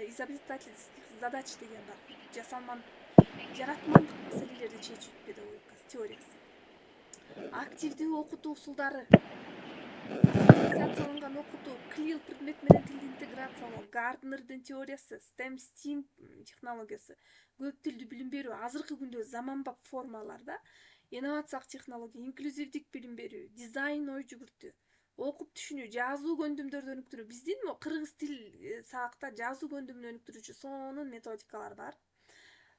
изобретательских задач деген бар. Жаратмандык маселелерди чечүү педагогикасы теориясы. Активдүү окутуу усулдары, дифференциацияланган окутуу, CLIL предмет менен тилди интеграциялоо, Гарднердин теориясы, STEM технологиясы, көп тилдүү билим берүү, азыркы күндө заманбап формаларда инновациялык технология, инклюзивдик билим берүү, дизайн, ой жүгүртүү, окуп түшүнүү, жазуу көндүмдөрдү өнүктүрүү. Биздин кыргыз тил сабакта жазуу көндүмүн өнүктүрүүчү сонун методикалар бар.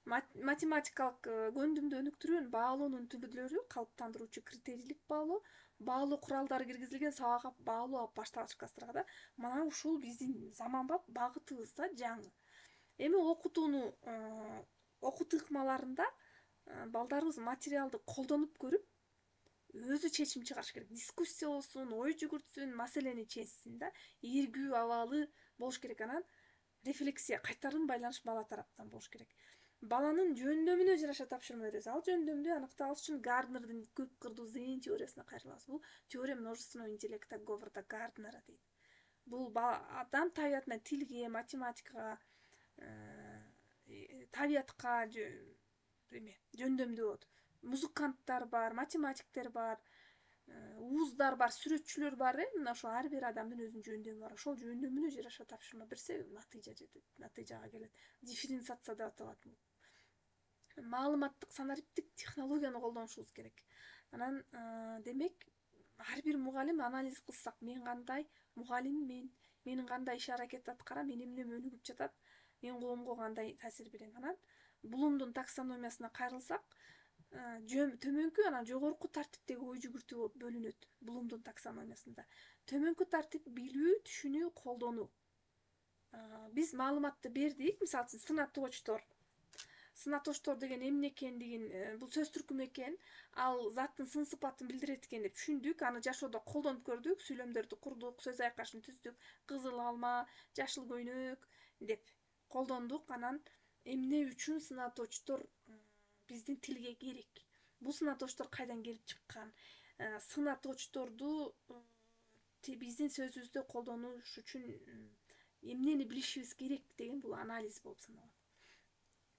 Математикалык көндүмдү өнүктүрүүнүн баалоонун түбүрлөрү, калыптандыруучу критерийлик баалоо, баалоо куралдары киргизилген сабакка баалоо алып башташкастырга да. Мына ушул биздин заманбап багытыбыз да, жаңы. Эми окутуу ыкмаларында балдарыбыз материалды колдонуп көрүп, өзү чечим чыгарыш керек. Дискуссия болсун, ой жүгүртсүн, маселени чечсин да. Ийиргүү абалы болуш керек. Анан рефлексия, кайтарым байланыш бала тараптан болуш керек. Баланын жөндөмүнө жараша тапшырма беребиз. Ал жөндөмдү аныкталыш үчүн Гарднердин көп кырдуу зыйын теориясына кайрылабыз. Бул теория множественного интеллекта Говарда Гарднера дейт. Бул адам табиятына, тилге, математикага, табиятка жөндөмдүү болот. Музыканттар бар, математиктер бар, ууздар бар, сүрөтчүлөр бар. Мына ошо ар бир адамдын өзүнүн жөндөмү бар. Ошол жөндөмүнө жараша тапшырма берсе, натыйжага келет. Дифференциация деп аталат. Маалыматтык санариптик технологияны колдонушубуз керек. Анан демек ар бир мугалим анализ кылсак, мен кандай мугалиммин, менин кандай иш аракет аткарам, мен эмне өнүгүп жатат, мен коомго кандай таасир берем. Анан Блумдун таксономиясына кайрылсак, төмөнкү анан жогорку тартиптеги ой жүгүртүү болуп бөлүнөт Блумдун таксономиясында. Төмөнкү тартип билүү, түшүнүү, колдонуу. Биз маалыматты бердик, мисалы үчүн сынаточтор. Сынаточтор деген эмне экендигин, бул сөз түркүмү экен, ал заттын сын сыпатын билдирет экен деп түшүндүк, аны жашоодо колдонуп көрдүк, сүйлөмдөрдү курдук, сөз айкашын түздүк, кызыл алма, жашыл көйнөк деп колдондук. Анан эмне үчүн сынаточтор биздин тилге керек? Бул сынаточтор кайдан келип чыккан? Сынаточторду биздин сөзүбүздө колдонуш үчүн эмнени билишибиз керек деген бул анализ болуп саналат.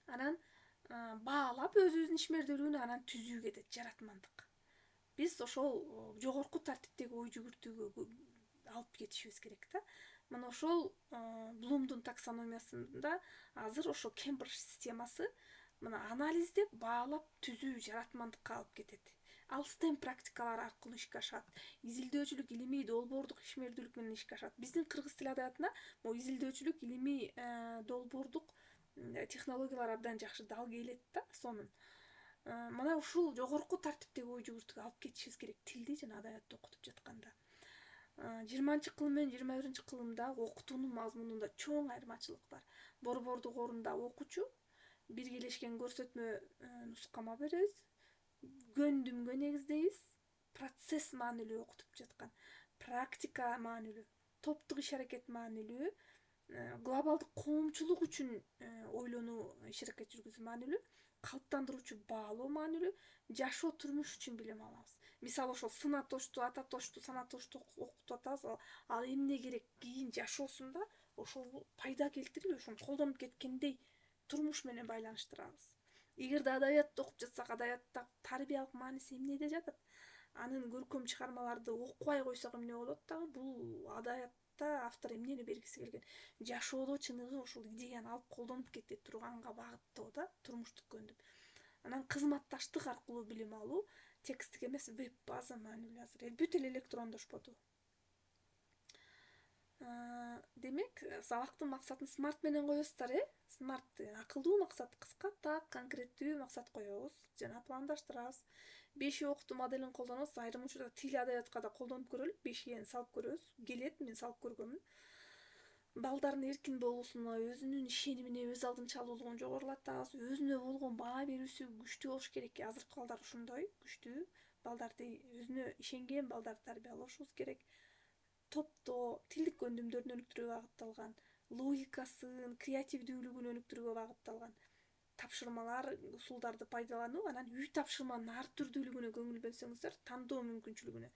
Анан баалап өзүбүздүн ишмердүүлүгүнү анан түзүү кетет жаратмандык. Биз ошол жогорку тартиптеги ой жүгүртүүгө алып кетишибиз керек да. Мына ошол Блумдун таксономиясында азыр ошо Кембридж системасы мына анализдеп, баалап, түзүү жаратмандыкка алып кетет. Ал STEM практикалары аркылуу ишке ашат. Изилдөөчүлүк, илимий долбоордук ишмердүүлүк менен ишке ашат. Биздин кыргыз тил адабиятына могу изилдөөчүлүк, илимий долбоордук технологиялар абдан жакшы дал келет да сонун. Мына ушул жогорку тартиптеги ой жүгүртүүгө алып кетишибиз керек тилди жана адабиятты окутуп жатканда. 20-кылым менен 21-кылымдагы окутуунун мазмунунда чоң айырмачылык бар. Борбордук орунда окуучу биргелешкен көрсөтмө нускама беребиз, көндүмгө негиздейбиз, процесс маанилүү окутуп жаткан, практика маанилүү, топтук иш аракет маанилүү, глобалдык коомчулук үчүн ойлонуу, иш аракет жүргүзүү маанилүү, калыптандыруучу баалоо маанилүү, жашоо турмуш үчүн билим алабыз. Мисалы ошол сынаточту, ататочту, санаточту окутуп атабыз, ал эмне керек кийин жашоосунда ошол пайда келтирип, ошону колдонуп кеткендей турмуш менен байланыштырабыз. Эгерде адабиятты окуп жатсак, адабиятта тарбиялык мааниси эмнеде жатат? Анын көркөм чыгармаларды окубай койсок эмне болот дагы? Бул адабиятта автор эмнени бергиси келген? Жашоодо чыныгы ошол идеяны алып колдонуп кете турганга багыттоо да, турмуштук көндүм. Анан кызматташтык аркылуу билим алуу, текстик эмес, веб база маанилүү азыр. Бүт эле электрондошподу. Демек, сабактын максатын смарт менен коесуздар, Смарт акылдуу максат, кыска, так, конкреттүү максат коебуз жана пландаштырабыз. 5 окутуу моделин колдонобуз. Айрым учурда тил адабиятка да колдонуп көрөлү. 5 салып көрөбүз. Келет, мен салып көргөмүн. Балдардын эркин болуусуна, өзүнүн ишенимине, өз алдынчалуулугун жогорулатабыз. Өзүнө болгон баа берүүсү күчтүү болуш керек. Азыркы балдар ошондой күчтүү. Балдарды, өзүнө ишенген балдарды тарбиялашыбыз керек. Топтоо, тилдик өндүмдөрүн өнүктүрүүгө багытталган, логикасын, креативдүүлүгүн өнүктүрүүгө багытталган тапшырмалар, усулдарды пайдалануу, анан үй тапшырманын ар түрдүүлүгүнө көңүл бөлсөңүздөр, тандоо мүмкүнчүлүгүнө,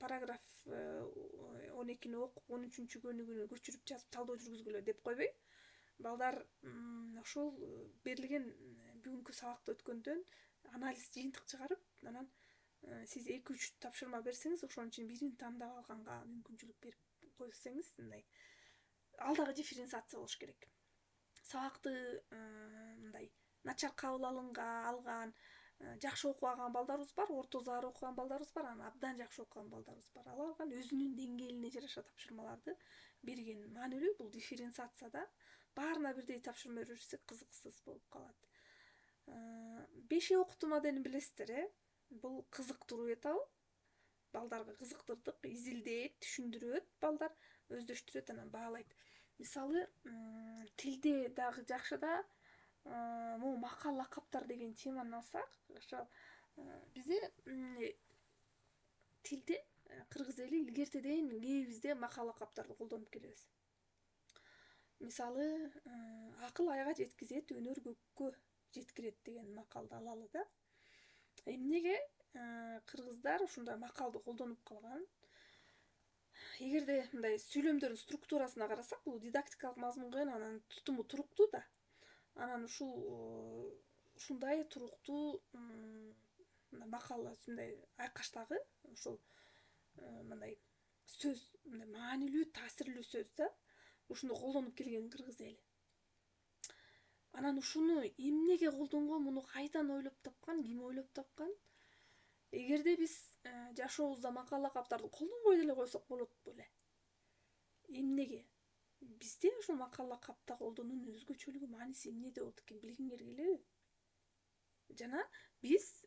параграф 12-ни окуп, 13-көнүгүнө көчүрүп жазып талдоо жүргүзгүлө деп койбой, балдар ошол берилген бүгүнкү сабакты өткөндөн анализ, жыйынтык чыгарып, анан сиз 2-3 тапшырма берсеңиз, ошонун ичинен бирин тандап алганга мүмкүнчүлүк берип койсоңуз, мындай алдагы дифференциация болуш керек. Сабакты мындай начар кабыл алган, жакшы окубаган балдарыбыз бар, орто заар окуган балдарыбыз бар, анан абдан жакшы окуган балдарыбыз бар. Алган өзүнүн деңгээлине жараша тапшырмаларды берген. Маанилүү бул дифференциацияда. Баарына бирдей тапшырма берсек кызыксыз болуп калат. 5 окутуу моделин билесиздер, Бул кызыктыруу этабы. Балдарга кызыктырдык, изилдейт, түшүндүрөт, балдар өздөштүрөт, анан баалайт. Мисалы, тилде дагы жакшы да, могу макал лакаптар деген теманы алсак, ошо бизде тилде кыргыз эли илгертеден кээбизде макал лакаптарды колдонуп келебиз. Мисалы, акыл айга жеткизет, өнөр көккө жеткирет деген макалды алалы да. Эмнеге кыргыздар ушундай макалды колдонуп калган? Эгерде мындай сүйлөмдөрдүн структурасына карасак, бул дидактикалык мазмунга анан тутуму туруктуу да. Анан ушундай туруктуу макал, ушундай айкаштагы ушул мындай сөз, мындай маанилүү, таасирлүү сөз да. Ушуну колдонуп келген кыргыз эли. Анан ушуну эмнеге колдонгон, муну кайдан ойлоп тапкан, ким ойлоп тапкан? Эгерде биз жашообузда макал лакаптарды колдонбой деле койсок болот беле? Эмнеге? Бизде ушул макал лакапта колдонуунун өзгөчөлүгү, мааниси эмнеде болот экен, билгиңер келеби? Жана биз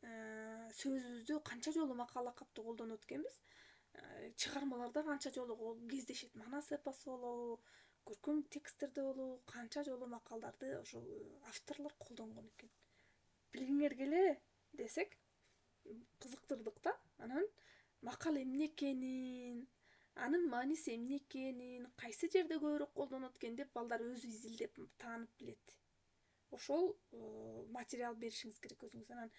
сөзүбүздө канча жолу макал лакапты колдонот экенбиз? Чыгармаларда канча жолу кездешет? Манас эпосу болобу, көркөм тексттерде болобу, канча жолу макалдарды ошол авторлор колдонгон экен? Билгиңер келе десек, кызыктырдык да. Анан макал эмне экенин, анын мааниси эмне экенин, кайсы жерде көбүрөөк колдонот экен деп балдар өзү изилдеп, таанып билет. Ошол материал беришиңиз керек өзүңүз. Анан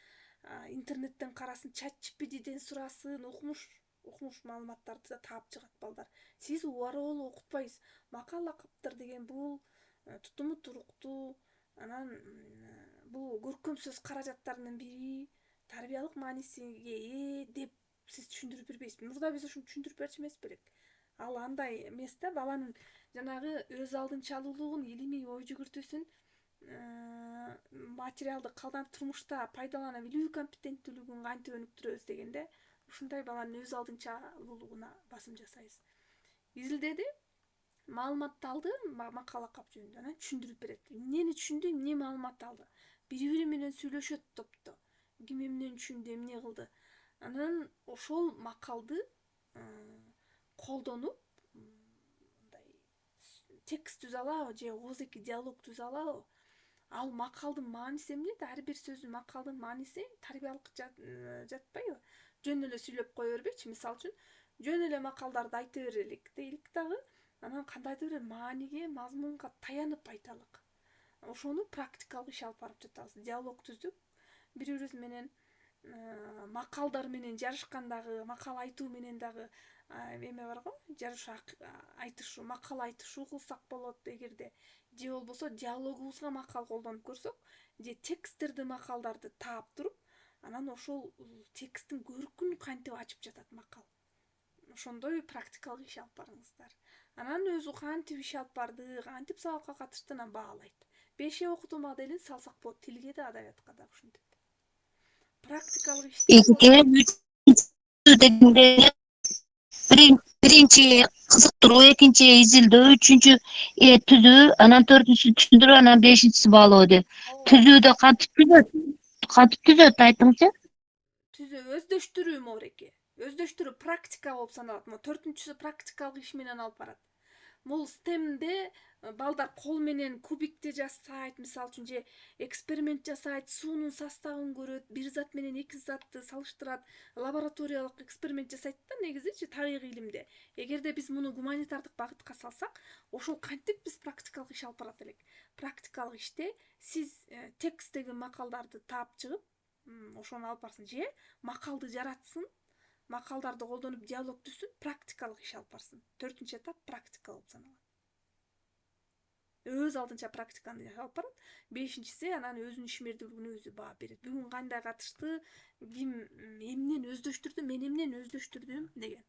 интернеттен карасын, ChatGPTден сурасын, укмуш маалыматтарды да таап чыгат балдар. Сиз убаролу окутпайсыз. Макал лакаптар деген бул тутуму туруктуу, анан бул көркөм сөз каражаттарынын бири, тарбиялык маанисиге ээ деп сиз түшүндүрүп бербейсиз. Мурда биз ушуну түшүндүрүп берчү эмеспи элек? Ал андай эмес да, баланын жанагы өз алдынчалуулугун, илимий ой жүгүртүүсүн, материалды калдан турмушта пайдалана билүү компетенттүүлүгүн кантип өнүктүрөбүз дегенде, ушундай баланын өз алдынчалуулугуна басым жасайбыз. Изилдеди, маалыматты алды, макал лакап жөнүндө, анан түшүндүрүп берет. Эмнени түшүндү, эмне маалымат алды? Бири-бири менен сүйлөшөт топто. Ким эмнени түшүндү, эмне кылды? Анан ошол макалды колдонуп, мындай текст түзө алабы же ооздеги диалог түзө алабы? Ал макалдын мааниси эмнеде? Ар бир сөздүн, макалдын мааниси тарбиялык жатпайбы? Жөн эле сүйлөп кое бербейчи. Мисалы үчүн, жөн эле макалдарды айта берелик дейлик дагы, анан кандайдыр бир мааниге, мазмунга таянып айталык. Ошону практикалык иш алып барып жатабыз. Диалог түздүк, бири-бирибиз менен макалдар менен жарышкандагы, макал айтуу менен дагы эме бар го, жарыша айтышуу, макал айтышуу кылсак болот эгерде, же болбосо диалогубузга макал колдонуп көрсөк, же тексттерди, макалдарды таап туруп, анан ошол тексттин көркүн кантип ачып жатат макал. Ошондой практикалык иш алып барыңыздар. Анан өзү кантип иш алып барды, кантип сабакка катышты, анан баалайт. 5 окутуу моделин салсак болот, тилге да, адабиятка да ушинтип. Практикалык иш. экинчи кызыктыруу, экинчи изилдөө, үчүнчү түзүү, анан төртүнчүсү түшүндүрүү, анан бешинчиси баалоо деп. Түзүүдө кантип түзөт айтыңызчы? Өздөштүрүү мореке. Өздөштүрүү практика болуп саналат. Могу төртүнчүсү практикалык иш менен алып барат. Бул стемде балдар кол менен кубикти жасайт, мисалы үчүн же эксперимент жасайт, суунун составын көрөт, бир зат менен эки затты салыштырат, лабораториялык эксперимент жасайт да негизичи табигый илимде. Эгерде биз муну гуманитардык багытка салсак, ошол кантип биз практикалык иш алып барат элек. Практикалык иште сиз текстеги макалдарды таап чыгып, ошону алып барсын, же макалды жаратсын, макалдарды колдонуп диалог түзсүн, практикалык иш алып барсын. Төртүнчү этап практика болуп саналат. Өз алдынча практиканы алып барат. Бешинчиси анан өзүнүн ишмердүүлүгүнө өзү баа берет. Бүгүн кандай катышты, ким эмнени өздөштүрдү, мен эмнени өздөштүрдүм деген.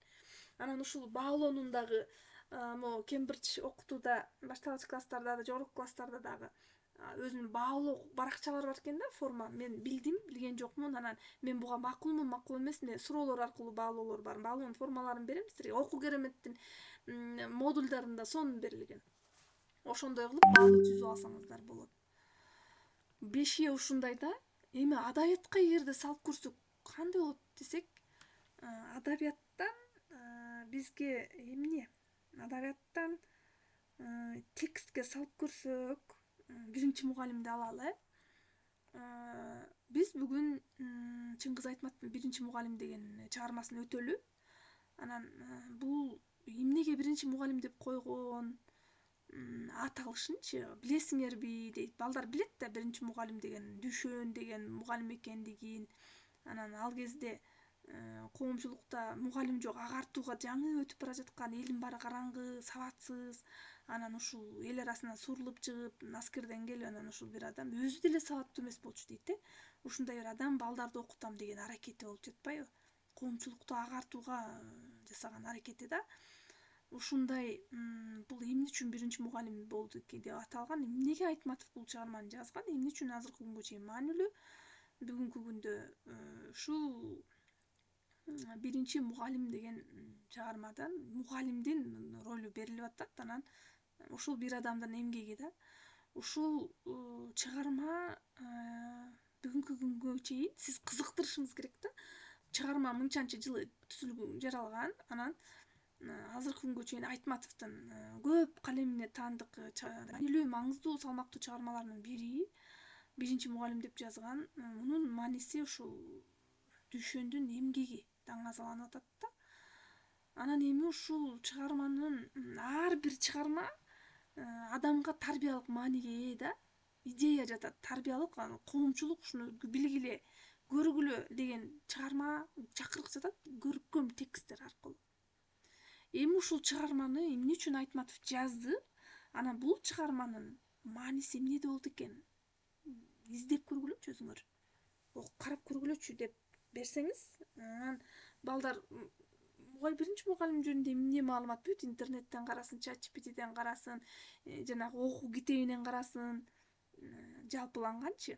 Анан ушул баалоонун дагы могу Кембридж окутууда башталгыч класстарда да, жогорку класстарда дагы өзүнүн баалоо баракчалары бар экен да, форма. Мен билдим, билген жокмун, анан мен буга макулмун, макул эмесмин, суроолор аркылуу баалоолор бар. Баалоонун формаларын берем силерге. Окуу кереметтин модулдарында сонун берилген. Ошондой кылып баалоо түзүп алсаңыздар болот. Бешээ ушундай да. Эми адабиятка эгерде салып көрсөк кандай болот десек, адабияттан бизге эмне? Адабияттан текстке салып көрсөк, биринчи мугалимди алалы. Биз бүгүн Чыңгыз Айтматовдун биринчи мугалим деген чыгармасын өтөлү. Анан бул эмнеге биринчи мугалим деп койгон аталышынчы билесиңерби дейт. Балдар билет да биринчи мугалим деген Дүйшөн деген мугалим экендигин. Анан ал кезде коомчулукта мугалим жок, агартууга жаңы өтүп бара жаткан, элдин баары караңгы, сабатсыз. Анан ушул эл арасына сурулуп чыгып, аскерден келип, анан ушул бир адам өзү деле сабаттуу эмес болчу дейт. Ушундай бир адам балдарды окутам деген аракети болуп жатпайбы? Коомчулукту агартууга жасаган аракети да. Ушундай бул эмне үчүн биринчи мугалим болду деп аталган, эмнеге Айтматов бул чыгарманы жазган, эмне үчүн азыркы күнгө чейин маанилүү? Бүгүнкү күндө ушул биринчи мугалим деген чыгармадан мугалимдин ролу берилип атат. Анан ушул бир адамдын эмгеги да. Ушул чыгарма бүгүнкү күнгө чейин сиз кызыктырышыңыз керек да. Чыгарма мынчанча жыл түзүлгөн, жаралган. Анан азыркы күнгө чейин Айтматовдун көп калемине таандык, маанилүү, маңыздуу, салмактуу чыгармаларынын бири. Биринчи мугалим деп жазган. Мунун мааниси ушул Дүйшөндүн эмгеги даңазаланып атат да. Анан эми ушул чыгарманын ар бир чыгарма адамга тарбиялык мааниге ээ да. Идея жатат, тарбиялык, коомчулук ушуну билгиле, көргүлө деген чыгарма чакырык жатат көркөм тексттер аркылуу. Эми ушул чыгарманы эмне үчүн Айтматов жазды? Анан бул чыгарманын мааниси эмнеде болду экен? Издеп көргүлөчү өзүңөр. Карап көргүлөчү деп берсеңиз, анан балдар биринчи мугалим жөнүндө эмне маалымат бүт интернеттен карасын, ChatGPTден карасын, жанагы окуу китебинен карасын, жалпыланганчы.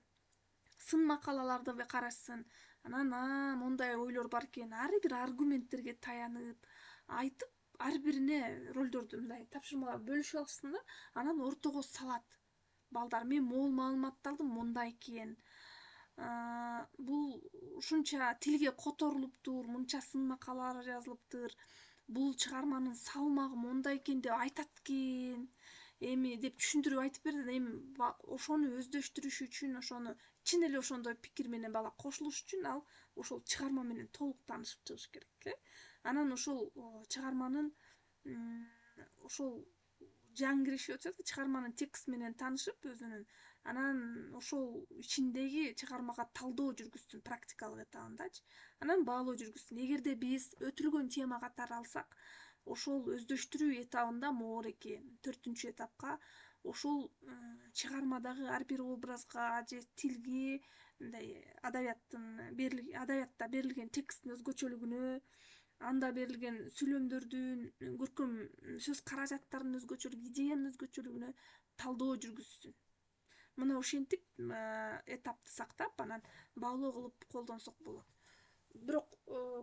Сын макалаларды карашсын. Анан мондай ойлор бар экен, ар бир аргументтерге таянып, айтып, ар бирине ролдорду мындай тапшырмалар бөлүшүп алышсын да, анан ортого салат. Балдар, мен могул маалыматты алдым, мондай экен. Бул ушунча тилге которулуптур, мынча сын макалалар жазылыптыр. Бул чыгарманын салмагы мондай экен деп айтат экен. Эми деп түшүндүрүп айтып берди. Эми ошону өздөштүрүш үчүн, ошону чын эле ошондой пикир менен бала кошулуш үчүн ал ошол чыгарма менен толук таанышып чыгыш керек. Анан ошол чыгарманын ошол жаңы киришип өтсө, чыгарманын текст менен таанышып өзүнүн, анан ошол ичиндеги чыгармага талдоо жүргүзсүн, практикалык этабындачы. Анан баалоо жүргүзсүн. Эгерде биз өтүлгөн тема катары алсак, ошол өздөштүрүү этабында моореке, төртүнчү этапка ошол чыгармадагы ар бир образга же тилге, мындай адабиятта берилген тексттин өзгөчөлүгүнө, анда берилген сүйлөмдөрдүн, көркөм сөз каражаттарынын өзгөчөлүгү, идеянын өзгөчөлүгүнө талдоо жүргүзсүн. Мына ошентип этапты сактап, анан баалоо кылып колдонсок болот. бирок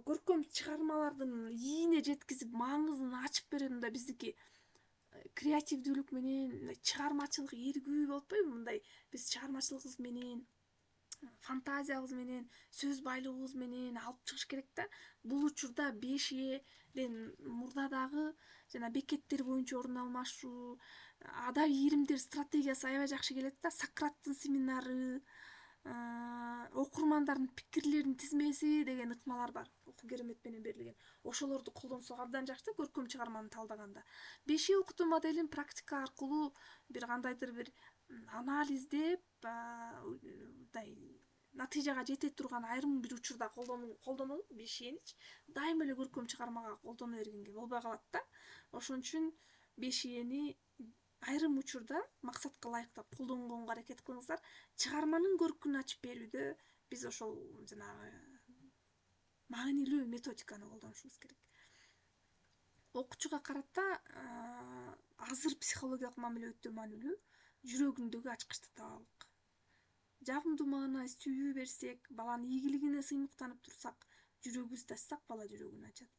көркөм чыгармалардын ийине жеткизип маңызын ачып берген да биздики креативдүүлүк менен чыгармачылык эргүү болуп атпайбы? Мындай биз чыгармачылыгыбыз менен фантазиябыз менен сөз байлыгыбыз менен алып чыгыш керек да. Бул учурда 5Эден мурда дагы жана бекеттер боюнча орун алмашуу, адабий иримдер стратегиясы аябай жакшы келет да. Сократтын семинары, окурмандардын пикирлеринин тизмеси деген ыкмалар бар. Окуу керемет менен берилген. Ошолорду колдонсок абдан жакшы да көркөм чыгарманы талдаганда. 5Е окутуу моделин практика аркылуу бир кандайдыр бир анализдеп, мындай натыйжага жете турган айрым бир учурда колдонолот. 5Эничи дайыма эле көркөм чыгармага колдоно бергенге болбой калат да. Ошон үчүн 5Эни айрым учурда максатка ылайыктап колдонгонго аракет кылыңыздар. Чыгарманын көркүн ачып берүүдө биз ошол жанагы маанилүү методиканы колдонушубуз керек. Окуучуга карата азыр психологиялык мамиле өтө маанилүү. Жүрөгүндөгү ачкычты табалык. Жагымдуу маана сүйүү берсек, баланын ийгилигине сыймыктанып турсак, жүрөгүбүздү ачсак, бала жүрөгүн ачат.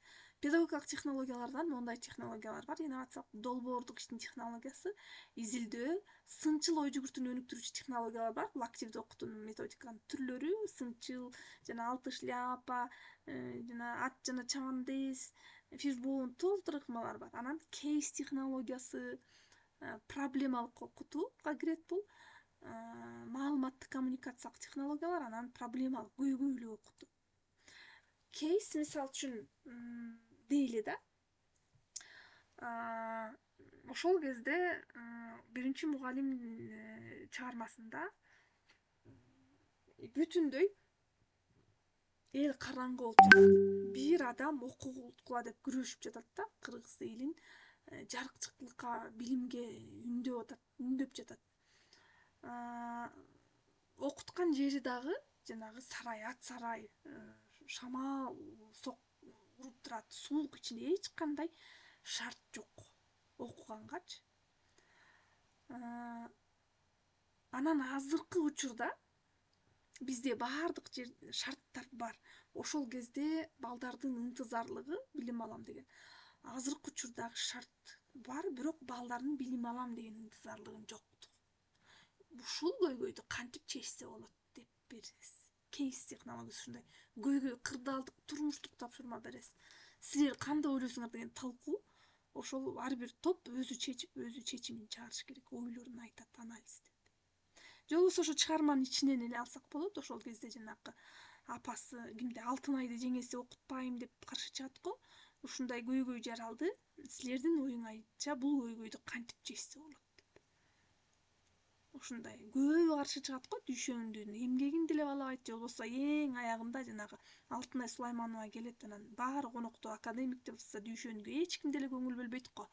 Педагогикалык технологиялардан моундай технологиялар бар. Инновациялык долбоордук иштин технологиясы, изилдөө, сынчыл ой жүгүртүүнү өнүктүрүүчү технологиялар бар. Бул активдүү окутуунун методиканын түрлөрү, сынчыл жана алты шляпа, жана ат жана чамандес, фишбоун толтура ыкмалар бар. Анан кейс технологиясы, проблемалык окутууга кирет бул. Маалыматтык коммуникациялык технологиялар, анан проблемалык көйгөйлүү окутуу. Кейс мисалы үчүн дейли да. Ошол кезде биринчи мугалим чыгармасында бүтүндөй эл караңгы болуп жатат. Бир адам окугула деп күрөшүп жатат да. Кыргыз элин жарыкчылыкка, билимге үндөп жатат. Окуткан жери дагы жанагы сарай, ат сарай, шамал уруп турат, суук ичинде эч кандай шарт жок окугангачы. Анан азыркы учурда бизде баардык жер шарттар бар. Ошол кезде балдардын ынтызарлыгы билим алам деген. Азыркы учурдагы шарт бар, бирок балдардын билим алам деген ынтызарлыгын жоктугу. Ушул көйгөйдү кантип чечсе болот деп бир кейс технологиясы ушундай көйгөй, кырдаалдык, турмуштук тапшырма бересиз. Силер кандай ойлойсуңар деген талкуу. Ошол ар бир топ өзү чечип, өзү чечимин чыгарыш керек, ойлорун айтат, анализдеп. Же болбосо ошо чыгарманын ичинен эле алсак болот. Ошол кезде жанагы апасы кимде Алтынайды жеңеси окутпайм деп каршы чыгат го. Ушундай көйгөй жаралды. Силердин оюңарча бул көйгөйдү кантип чечсе болот? Ушундай көп каршы чыгат го. Дүйшөндүн эмгегин деле баалабайт, же болбосо эң аягында жанагы Алтынай Сулайманова келет, анан баары коноктоо академик деп атса, Дүйшөнгө эч ким деле көңүл бөлбөйт го.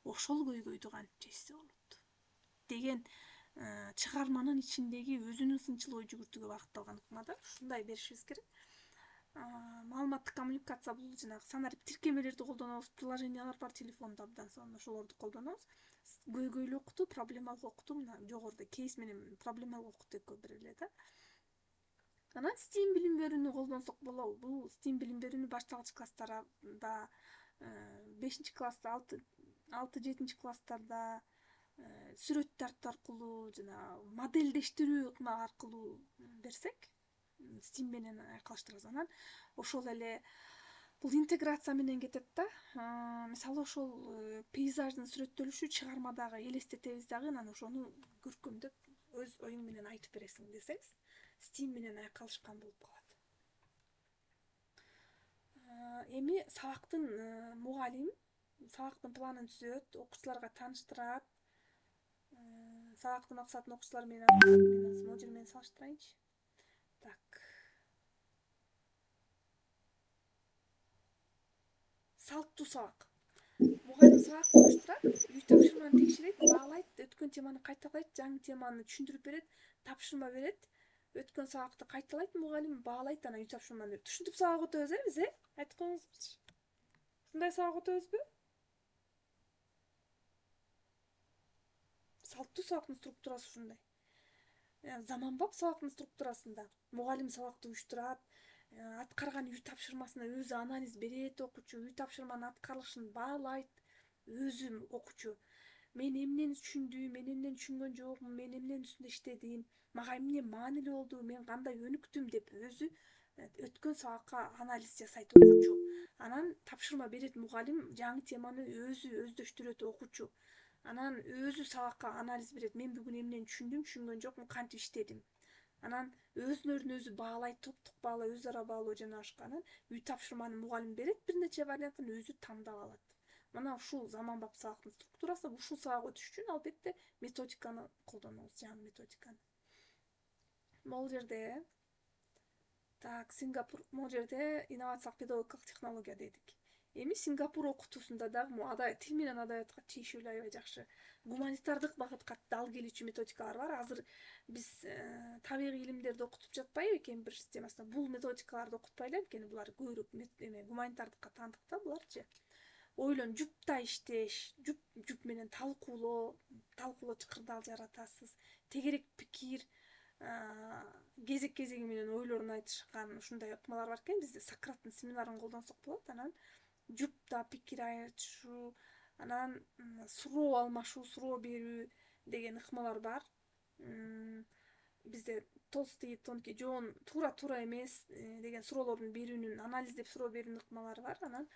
Ошол көйгөйдү кантип чечсе болот деген чыгарманын ичиндеги өзүнүн сынчыл ой жүгүртүүгө багытталган ыкмада ушундай беришибиз керек. Маалыматтык коммуникация бул жанагы санарип тиркемелерди колдонобуз, приложениялар бар телефондо абдан сонун, ошолорду колдонобуз. Көйгөйлүү окутуу, проблемалык окутуу, мына жогоруда кейс менен проблемалык окутуу экөө бир эле да. Анан STEAM билим берүүнү колдонсок болобу? Бул STEAM билим берүүнү башталгыч класстарда, 5-класста, 6-7 класстарда сүрөт тартуу аркылуу жана модельдештирүү ыкмак аркылуу берсек, STEAM менен айкалыштырабыз. Анан ошол эле бул интеграция менен кетет да. Мисалы ошол пейзаждын сүрөттөлүшү чыгармадагы элестетебиз дагы, анан ошону көркөмдөп өз оюң менен айтып бересиң десеңиз, STEAM менен айкалышкан болуп калат. Эми сабактын мугалим сабактын планын түзөт, окуучуларга тааныштырат. Сабактын максатын окуучулар менен модуль менен салыштырайынчы. Так. Салттуу сабак. Мугалим сабакты уюштурат, үй тапшырманы текшерет, баалайт, өткөн теманы кайталайт, жаңы теманы түшүндүрүп берет, тапшырма берет. Өткөн сабакты кайталайт мугалим, баалайт, анан үй тапшырманы берет. Түшүнүп сабак өтөбүз биз, айтып коюңузчу. Ушундай сабак өтөбүзбү? Салттуу сабактын структурасы ушундай. Заманбап сабактын структурасында мугалим сабакты уюштурат, аткарган үй тапшырмасына өзү анализ берет окуучу, үй тапшырманын аткарылышын баалайт өзү окуучу. Мен эмнени түшүндүм, мен эмнени түшүнгөн жокмун, мен эмненин үстүндө иштедим, мага эмне маанилүү болду, мен кандай өнүктүм деп өзү өткөн сабакка анализ жасайт окуучу. Анан тапшырма берет мугалим, жаңы теманы өзү өздөштүрөт окуучу. Анан өзү сабакка анализ берет. Мен бүгүн эмнени түшүндүм, түшүнгөн жокмун, кантип иштедим. Анан өзүнөрүн өзү баалайт, топтук баалоо, өз ара баалоо жана башка. Анан үй тапшырманы мугалим берет, бир нече вариантын өзү тандап алат. Мына ушул заманбап сабактын структурасы. Ушул сабак өтүш үчүн албетте методиканы колдонобуз, жаңы методиканы. Могул жерде Сингапур, могул жерде инновациялык педагогикалык технология дедик. Эми Сингапур окутуусунда дагы тил менен адабиятка тийиштүү аябай жакшы гуманитардык багытка дал келүүчү методикалар бар. Азыр биз табигый илимдерди окутуп жатпайбы Кембридж системасында? Бул методикаларды окутпай эле, анткени булар көбүрөөк гуманитардыкка таандык да буларчы. Ойлон жупта иштеш, жуп менен талкуулоо чыкырдал жаратасыз, тегерек пикир, кезек кезеги менен ойлорун айтышкан ушундай ыкмалар бар экен. Бизде Сократтын семинарын колдонсок болот. Анан жупта пикир айтышуу, анан суроо алмашуу, суроо берүү деген ыкмалар бар. Бизде толстый, тонкий, жоон туура эмес деген суроолордун берүүнүн, анализдеп суроо берүүнүн ыкмалары бар. Анан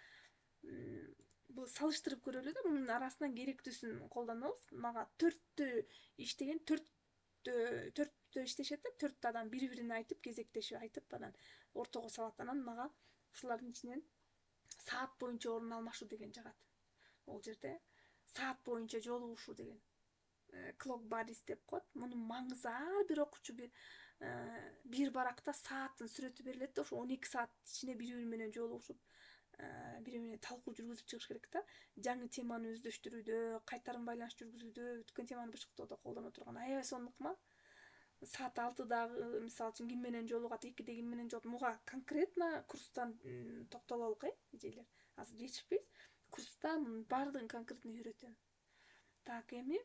бул салыштырып көрөлү да, мунун арасынан керектүүсүн колдонобуз. Мага 4тө иштеген, 4тө иштешет да, 4 адам бири-бирине айтып, кезектешип айтып, анан ортого салат. Анан мага ушулардын ичинен саат боюнча орун алмашуу деген жагат. Бул жерде саат боюнча жолугушуу деген clock buddies деп коет. Мунун маңызы ар бир окуучу бир баракта сааттын сүрөтү берилет да, ошо 12 саат ичинде бири-бири менен жолугушуп, бири менен талкуу жүргүзүп чыгыш керек да. Жаңы теманы өздөштүрүүдө, кайтарым байланыш жүргүзүүдө, өткөн теманы бышыктоодо колдоно турган аябай сонун ыкма. Саат 6дагы мисалы үчүн ким менен жолугат, 2де ким менен жолугат, муга конкретно курстан токтололук эжелер. Азыр жетишпейбиз. Курста мунун баардыгын конкретно үйрөтөм. Так, эми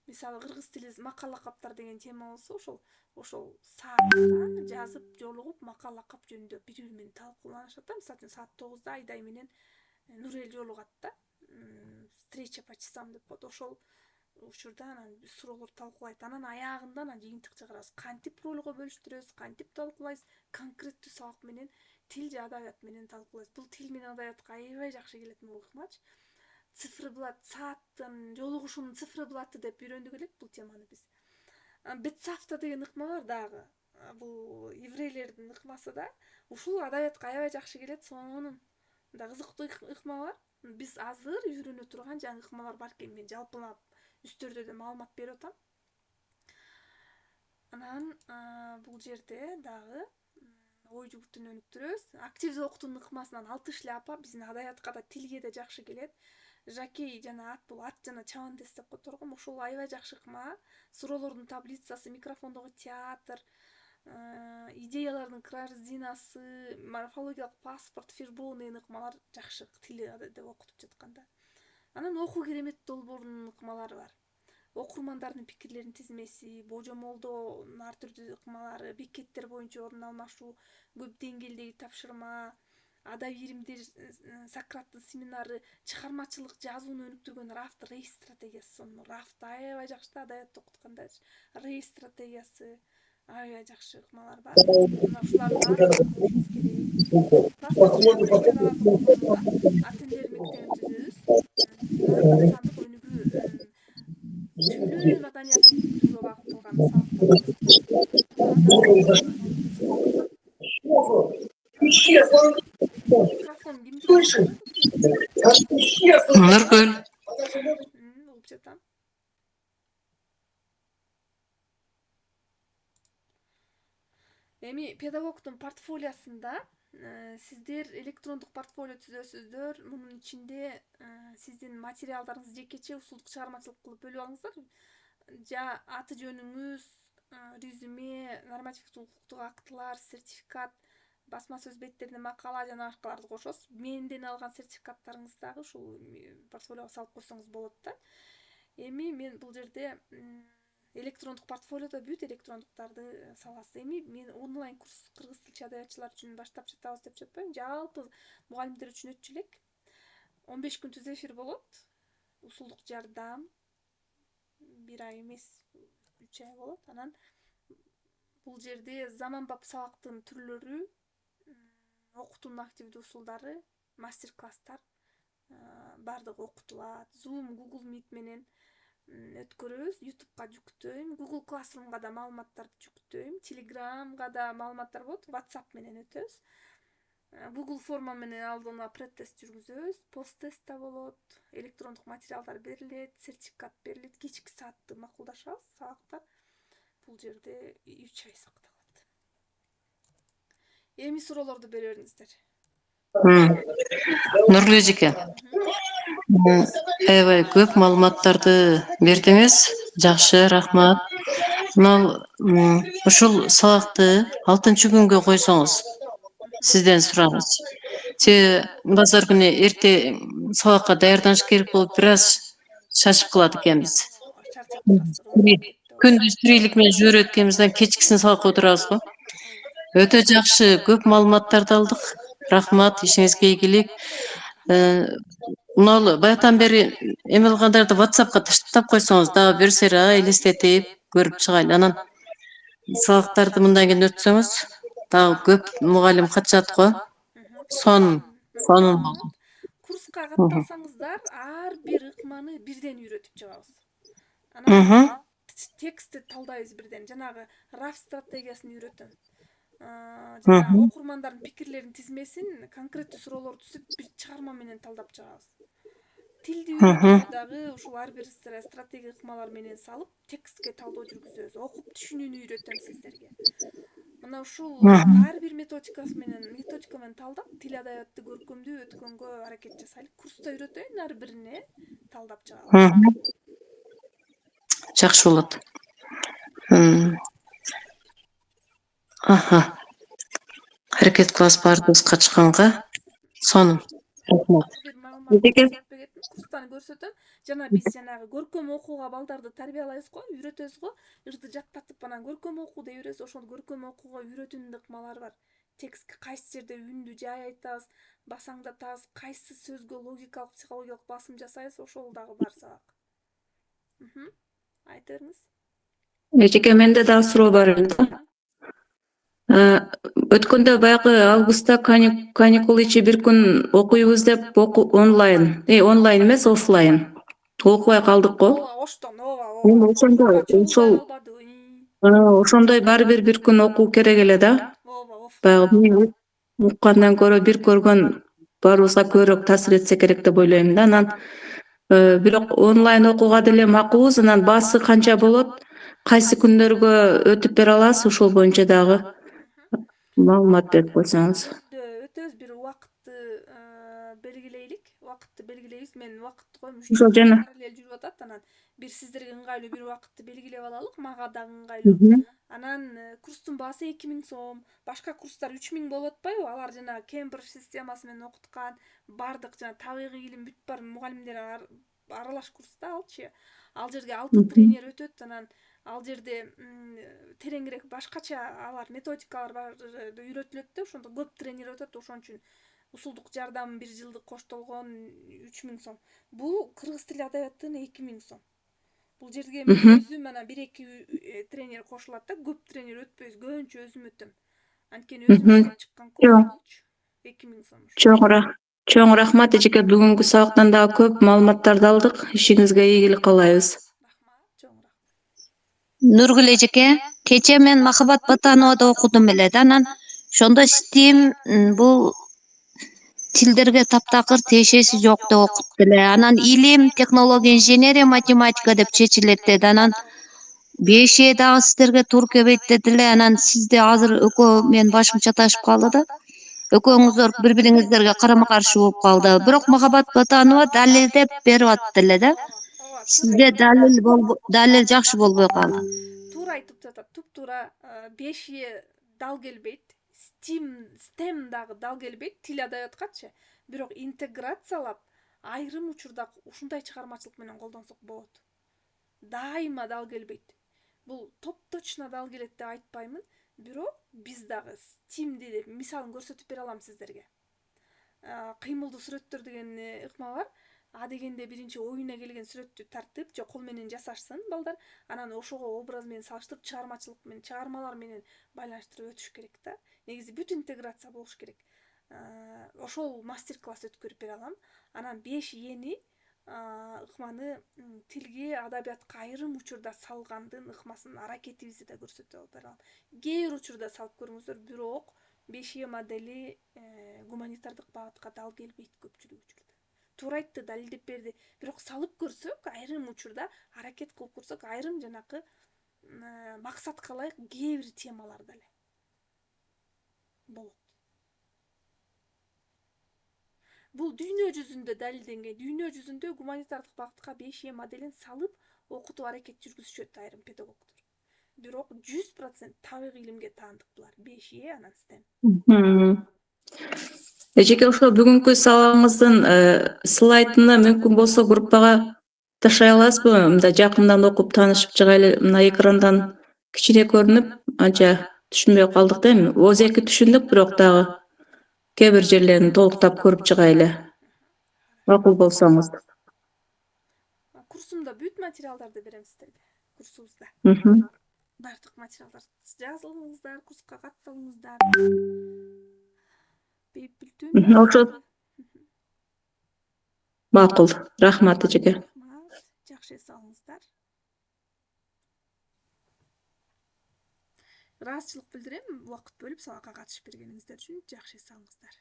мисалы кыргыз тили макал лакаптар деген тема болсо, ошол саатта жазып, жолугуп, макал лакап жөнүндө бири-бири менен талкууланышат да. Мисалы үчүн саат 9да Айдай менен Нурел жолугат да. Встреча по часам деп коет. Ошол учурда анан суроолорду талкуулайт. Анан аягында анан жыйынтык чыгарабыз. Кантип ролго бөлүштүрөбүз, кантип талкуулайбыз, конкреттүү сабак менен, тил же адабият менен талкуулайбыз. Бул тил менен адабиятка аябай жакшы келет бул ыкмачы. Циферблат, сааттын жолугушуунун циферблаты деп үйрөндүк элек бул теманы биз. Бетсафта деген ыкма бар дагы. Бул еврейлердин ыкмасы да. Ушул адабиятка аябай жакшы келет. Сонун да кызыктуу ыкма бар. Биз азыр үйрөнө турган жаңы ыкмалар бар экен. Мен жалпылап үстөрдө да маалымат берип атам. Анан бул жерде дагы ой жүгүртүүнү өнүктүрөбүз. Активдүү окуутуунун ыкмасынан алты шляпа биздин адабиятка да, тилге да жакшы келет. Жакей жана ат, бул ат жана чабандес деп коет тургум. Ошол аябай жакшы ыкма. Суроолордун таблицасы, микрофондогу театр, идеялардын корзинасы, морфологиялык паспорт, фишбоун деген ыкмалар жакшы тил деп окутуп жатканда. Анан окуу керемет долбоорунун ыкмалары бар. Окурмандардын пикирлеринин тизмеси, божомолдоонун ар түрдүү ыкмалары, бекеттер боюнча орун алмашуу, көп деңгээлдеги тапшырма, адабий илимдер, Сократтын семинары, чыгармачылык жазууну өнүктүргөн рафт, рейс стратегиясы. Сонун рафт аябай жакшы да, адабиятты окутканда рейс стратегиясы аябай жакшы ыкмалар бар. Мына ушулардын баарын окуушубуз керек. Пластик иш-чараларды колдонуудан аттендер мектебин түзөбүз. Жана сандык өнүгүү, тилөө маданиятын бекитүүгө багытталган сабактарды кызыктырат. Микрофон кимдики? Нургүл. Угуп жатам. Эми педагогдун портфолиосунда сиздер электрондук портфолио түзөсүздөр. Мунун ичинде сиздин материалдарыңызды жекече усулдук чыгармачылык кылып бөлүп алыңыздар. Аты жөнүңүз, резюме, нормативдик укуктук актылар, сертификат, басма сөз беттерине макала жана башкаларды кошосуз. Менден алган сертификаттарыңызды дагы ушул портфолиого салып койсоңуз болот да. Эми мен бул жерде электрондук портфолиодо бүт электрондуктарды саласыз. Эми мен онлайн курс кыргыз тилчи адабиятчылар үчүн баштап жатабыз деп жатпайм. Жалпы мугалимдер үчүн өтчү элек. 15 күн түз эфир болот. Усулдук жардам 1 ай эмес, 3 ай болот. Анан бул жерде заманбап сабактын түрлөрү, окутуунун активдүү усулдары, мастер-класстар бардыгы окутулат. Zoom, Google Meet менен өткөрөбүз. YouTube'га жүктөйм. Google Classroom'га да маалыматтарды жүктөйм. Telegram'га да маалыматтар болот. WhatsApp менен өтөбүз. Google форма менен алдына пред-тест жүргүзөбүз. Пост-тест да болот. Электрондук материалдар берилет, сертификат берилет. Кечки саатты макулдашабыз, сабактар. Бул жерде 3 ай сакталат. Эми суроолорду бере бериңиздер. Нургүл эжеке, аябай көп маалыматтарды бердиңиз. Жакшы, рахмат. Ушул сабакты 6-күнгө койсоңуз, сизден сурабыз. Себеби базар күнү эрте сабакка даярданыш керек болуп, бир аз шашып калат экенбиз. Чарчап каласыздар. Күндүз тирейлик менен жүрөт экенбизден кечкисин сабакка отурабыз го. Өтө жакшы, көп маалыматтарды алдык. Рахмат, ишиңизге ийгилик. Мына баягытан бери эме кылгандарды WhatsApp'ка таштап койсоңуз, дагы бир сыйра элестетип көрүп чыгайлы. Анан сабактарды мындан кийин өтсөңүз, дагы көп мугалим катышат го. Сонун болду. Курска катталсаңыздар, ар бир ыкманы бирден үйрөтүп чыгабыз. Анан текстти талдайбыз бирден. Жанагы RAF стратегиясын үйрөтөм. Жана окурмандардын пикирлерин тизмесин, конкреттүү суроолор түзүп, бир чыгарма менен талдап чыгабыз. Тилди үйрөтүүнү дагы ушул ар бир стратегия ыкмалар менен салып, текстке талдоо жүргүзөбүз. Окуп түшүнүүнү үйрөтөм сиздерге. Мына ушул ар бир методика менен талдап, тил адабияты көркөмдүү өткөнгө аракет жасайлы. Курста үйрөтөйүн, ар бирине талдап чыгабыз. Жакшы болот. Аракет кылабыз баарыбыз катышканга. Сонун. Бир маалымат курстан көрсөтөм. Жана биз жанагы көркөм окууга балдарды тарбиялайбыз го, үйрөтөбүз го. Ырды жактатып анан көркөм окуу деп үйрөтөбүз. Ошол көркөм окууга үйрөтүүнүн ыкмалары бар. Текст кайсы жерде үндү жай айтабыз, басаңдатабыз, кайсы сөзгө логикалык, психологиялык басым жасайбыз, ошол дагы бар сабак. Айта бериңиз. Эжеке, менде дагы суроо бар эле. Өткөндө баягы августта каникул ичи бир күн окуйбуз деп онлайн эмес, офлайн окубай калдык го. Оштон, Эми ошондой баары бир күн окуу керек эле да. Баягы мен уккандан көрө бир көргөн баарыбызга көбүрөөк таасир этсе керек деп ойлойм да. Анан бирок онлайн окууга деле макулбуз. Анан баасы канча болот? Кайсы күндөргө өтүп бере аласыз? Ошол боюнча дагы маалымат берип койсоңуз. Өтөбүз, бир убакытты белгилейбиз. Мен убакытты коюм. Параллель жүрүп атат. Анан бир сиздерге ыңгайлуу бир убакытты белгилеп алалык, мага дагы ыңгайлуу. Анан курстун баасы 2000 сом. Башка курстар 3000 болуп атпайбы? Алар жана Кембридж системасы менен окуткан, бардык жана табигый илим бүт бар мугалимдер аралаш курста алчы. Ал жерге 6 тренер өтөт. Анан ал жерде тереңирээк башкача алар методикалар бар үйрөтүлөт да, ошондо көп тренер өтөт. Ошон үчүн усулдук жардам 1 жылдык коштолгон 3000 сом. Бул кыргыз тили адабиятынын 2000 сом. Бул жерге мен өзүм анан 1-2 тренер кошулат да, көп тренер өтпөйбүз, көбүнчө өзүм өтөм. Анткени өзүм иштеп чыккан курс болчу. 2000 сом. Чоң рахмат эжеке, бүгүнкү сабактан дагы көп маалыматтарды алдык. Ишиңизге ийгилик каалайбыз. Рахмат, чоң рахмат. Нургүл эжеке, кече мен Махабат Батановада окудум эле да. Анан ошондо STEAM бул тилдерге таптакыр тиешеси жок деп окутту эле. Анан илим, технология, инженерия, математика деп чечилет деди. Анан 5 дагы сиздерге туура келбейт деди эле. Анан сизде азыр экөө менин башым чаташып калды да. Экөөңүздөр бири-бириңиздерге карама-каршы болуп калды. Бирок Махабат Батанова далилдеп берип атты эле да. Сизде далил жакшы болбой калды. Туура айтып жатат, туп-туура 5 дал келбейт. STEM дагы дал келбейт тил адабияткачы. Бирок интеграциялап айрым учурда ушундай чыгармачылык менен колдонсок болот. Дайыма дал келбейт. Бул топ-точно дал келет деп айтпаймын, бирок биз дагы тимди деп мисалын көрсөтүп бере алам сиздерге. Кыймылдуу сүрөттөр деген ыкма бар. А дегенде биринчи оюна келген сүрөттү тартып же кол менен жасашсын балдар, анан ошого образ менен салыштырып чыгармачылык менен, чыгармалар менен байланыштырып өтүш керек да. Негизи бүт интеграция болуш керек. Ошол мастер-класс өткөрүп бере алам. Анан 5 ени ыкманы тилге, адабиятка айрым учурда салгандын ыкмасын аракетибизди да көрсөтүп бере алам. Кээ бир учурда салып көрүңүздөр, бирок 5 модели гуманитардык багытка дал келбейт көпчүлүк учурда. Туура айтты, далилдеп берди. Бирок салып көрсөк, айрым учурда аракет кылып көрсөк, айрым жанакы максатка ылайык кээ бир темалар деле болот. Бул дүйнө жүзүндө далилденген. Дүйнө жүзүндө гуманитардык багытка 5 моделин салып окутуу аракет жүргүзүшөт айрым педагогдор. Бирок 100% табигый илимге таандык булар. 5 анан STEM. Эжеке, ошо бүгүнкү сабагыңыздын слайдына мүмкүн болсо группага ташай аласызбы? Мында жакындан окуп таанышып чыгайлы. Мына экрандан кичине көрүнүп, анча түшүнбөй калдык да эми. Оз эки түшүндүк, бирок дагы кээ бир жерлерин толуктап көрүп чыгайлы. Макул болсоңуз. Курсумда бүт материалдарды берем сиздерге. Курсубузда. Бардык материалдар жазылыңыздар, курска катышыңыздар. Ошо макул. Рахмат эжеке. Жакшы эс алыңыздар. Ыраазычылык билдирем, убакыт бөлүп сабакка катышып бергениңиздер үчүн. Жакшы эс алыңыздар.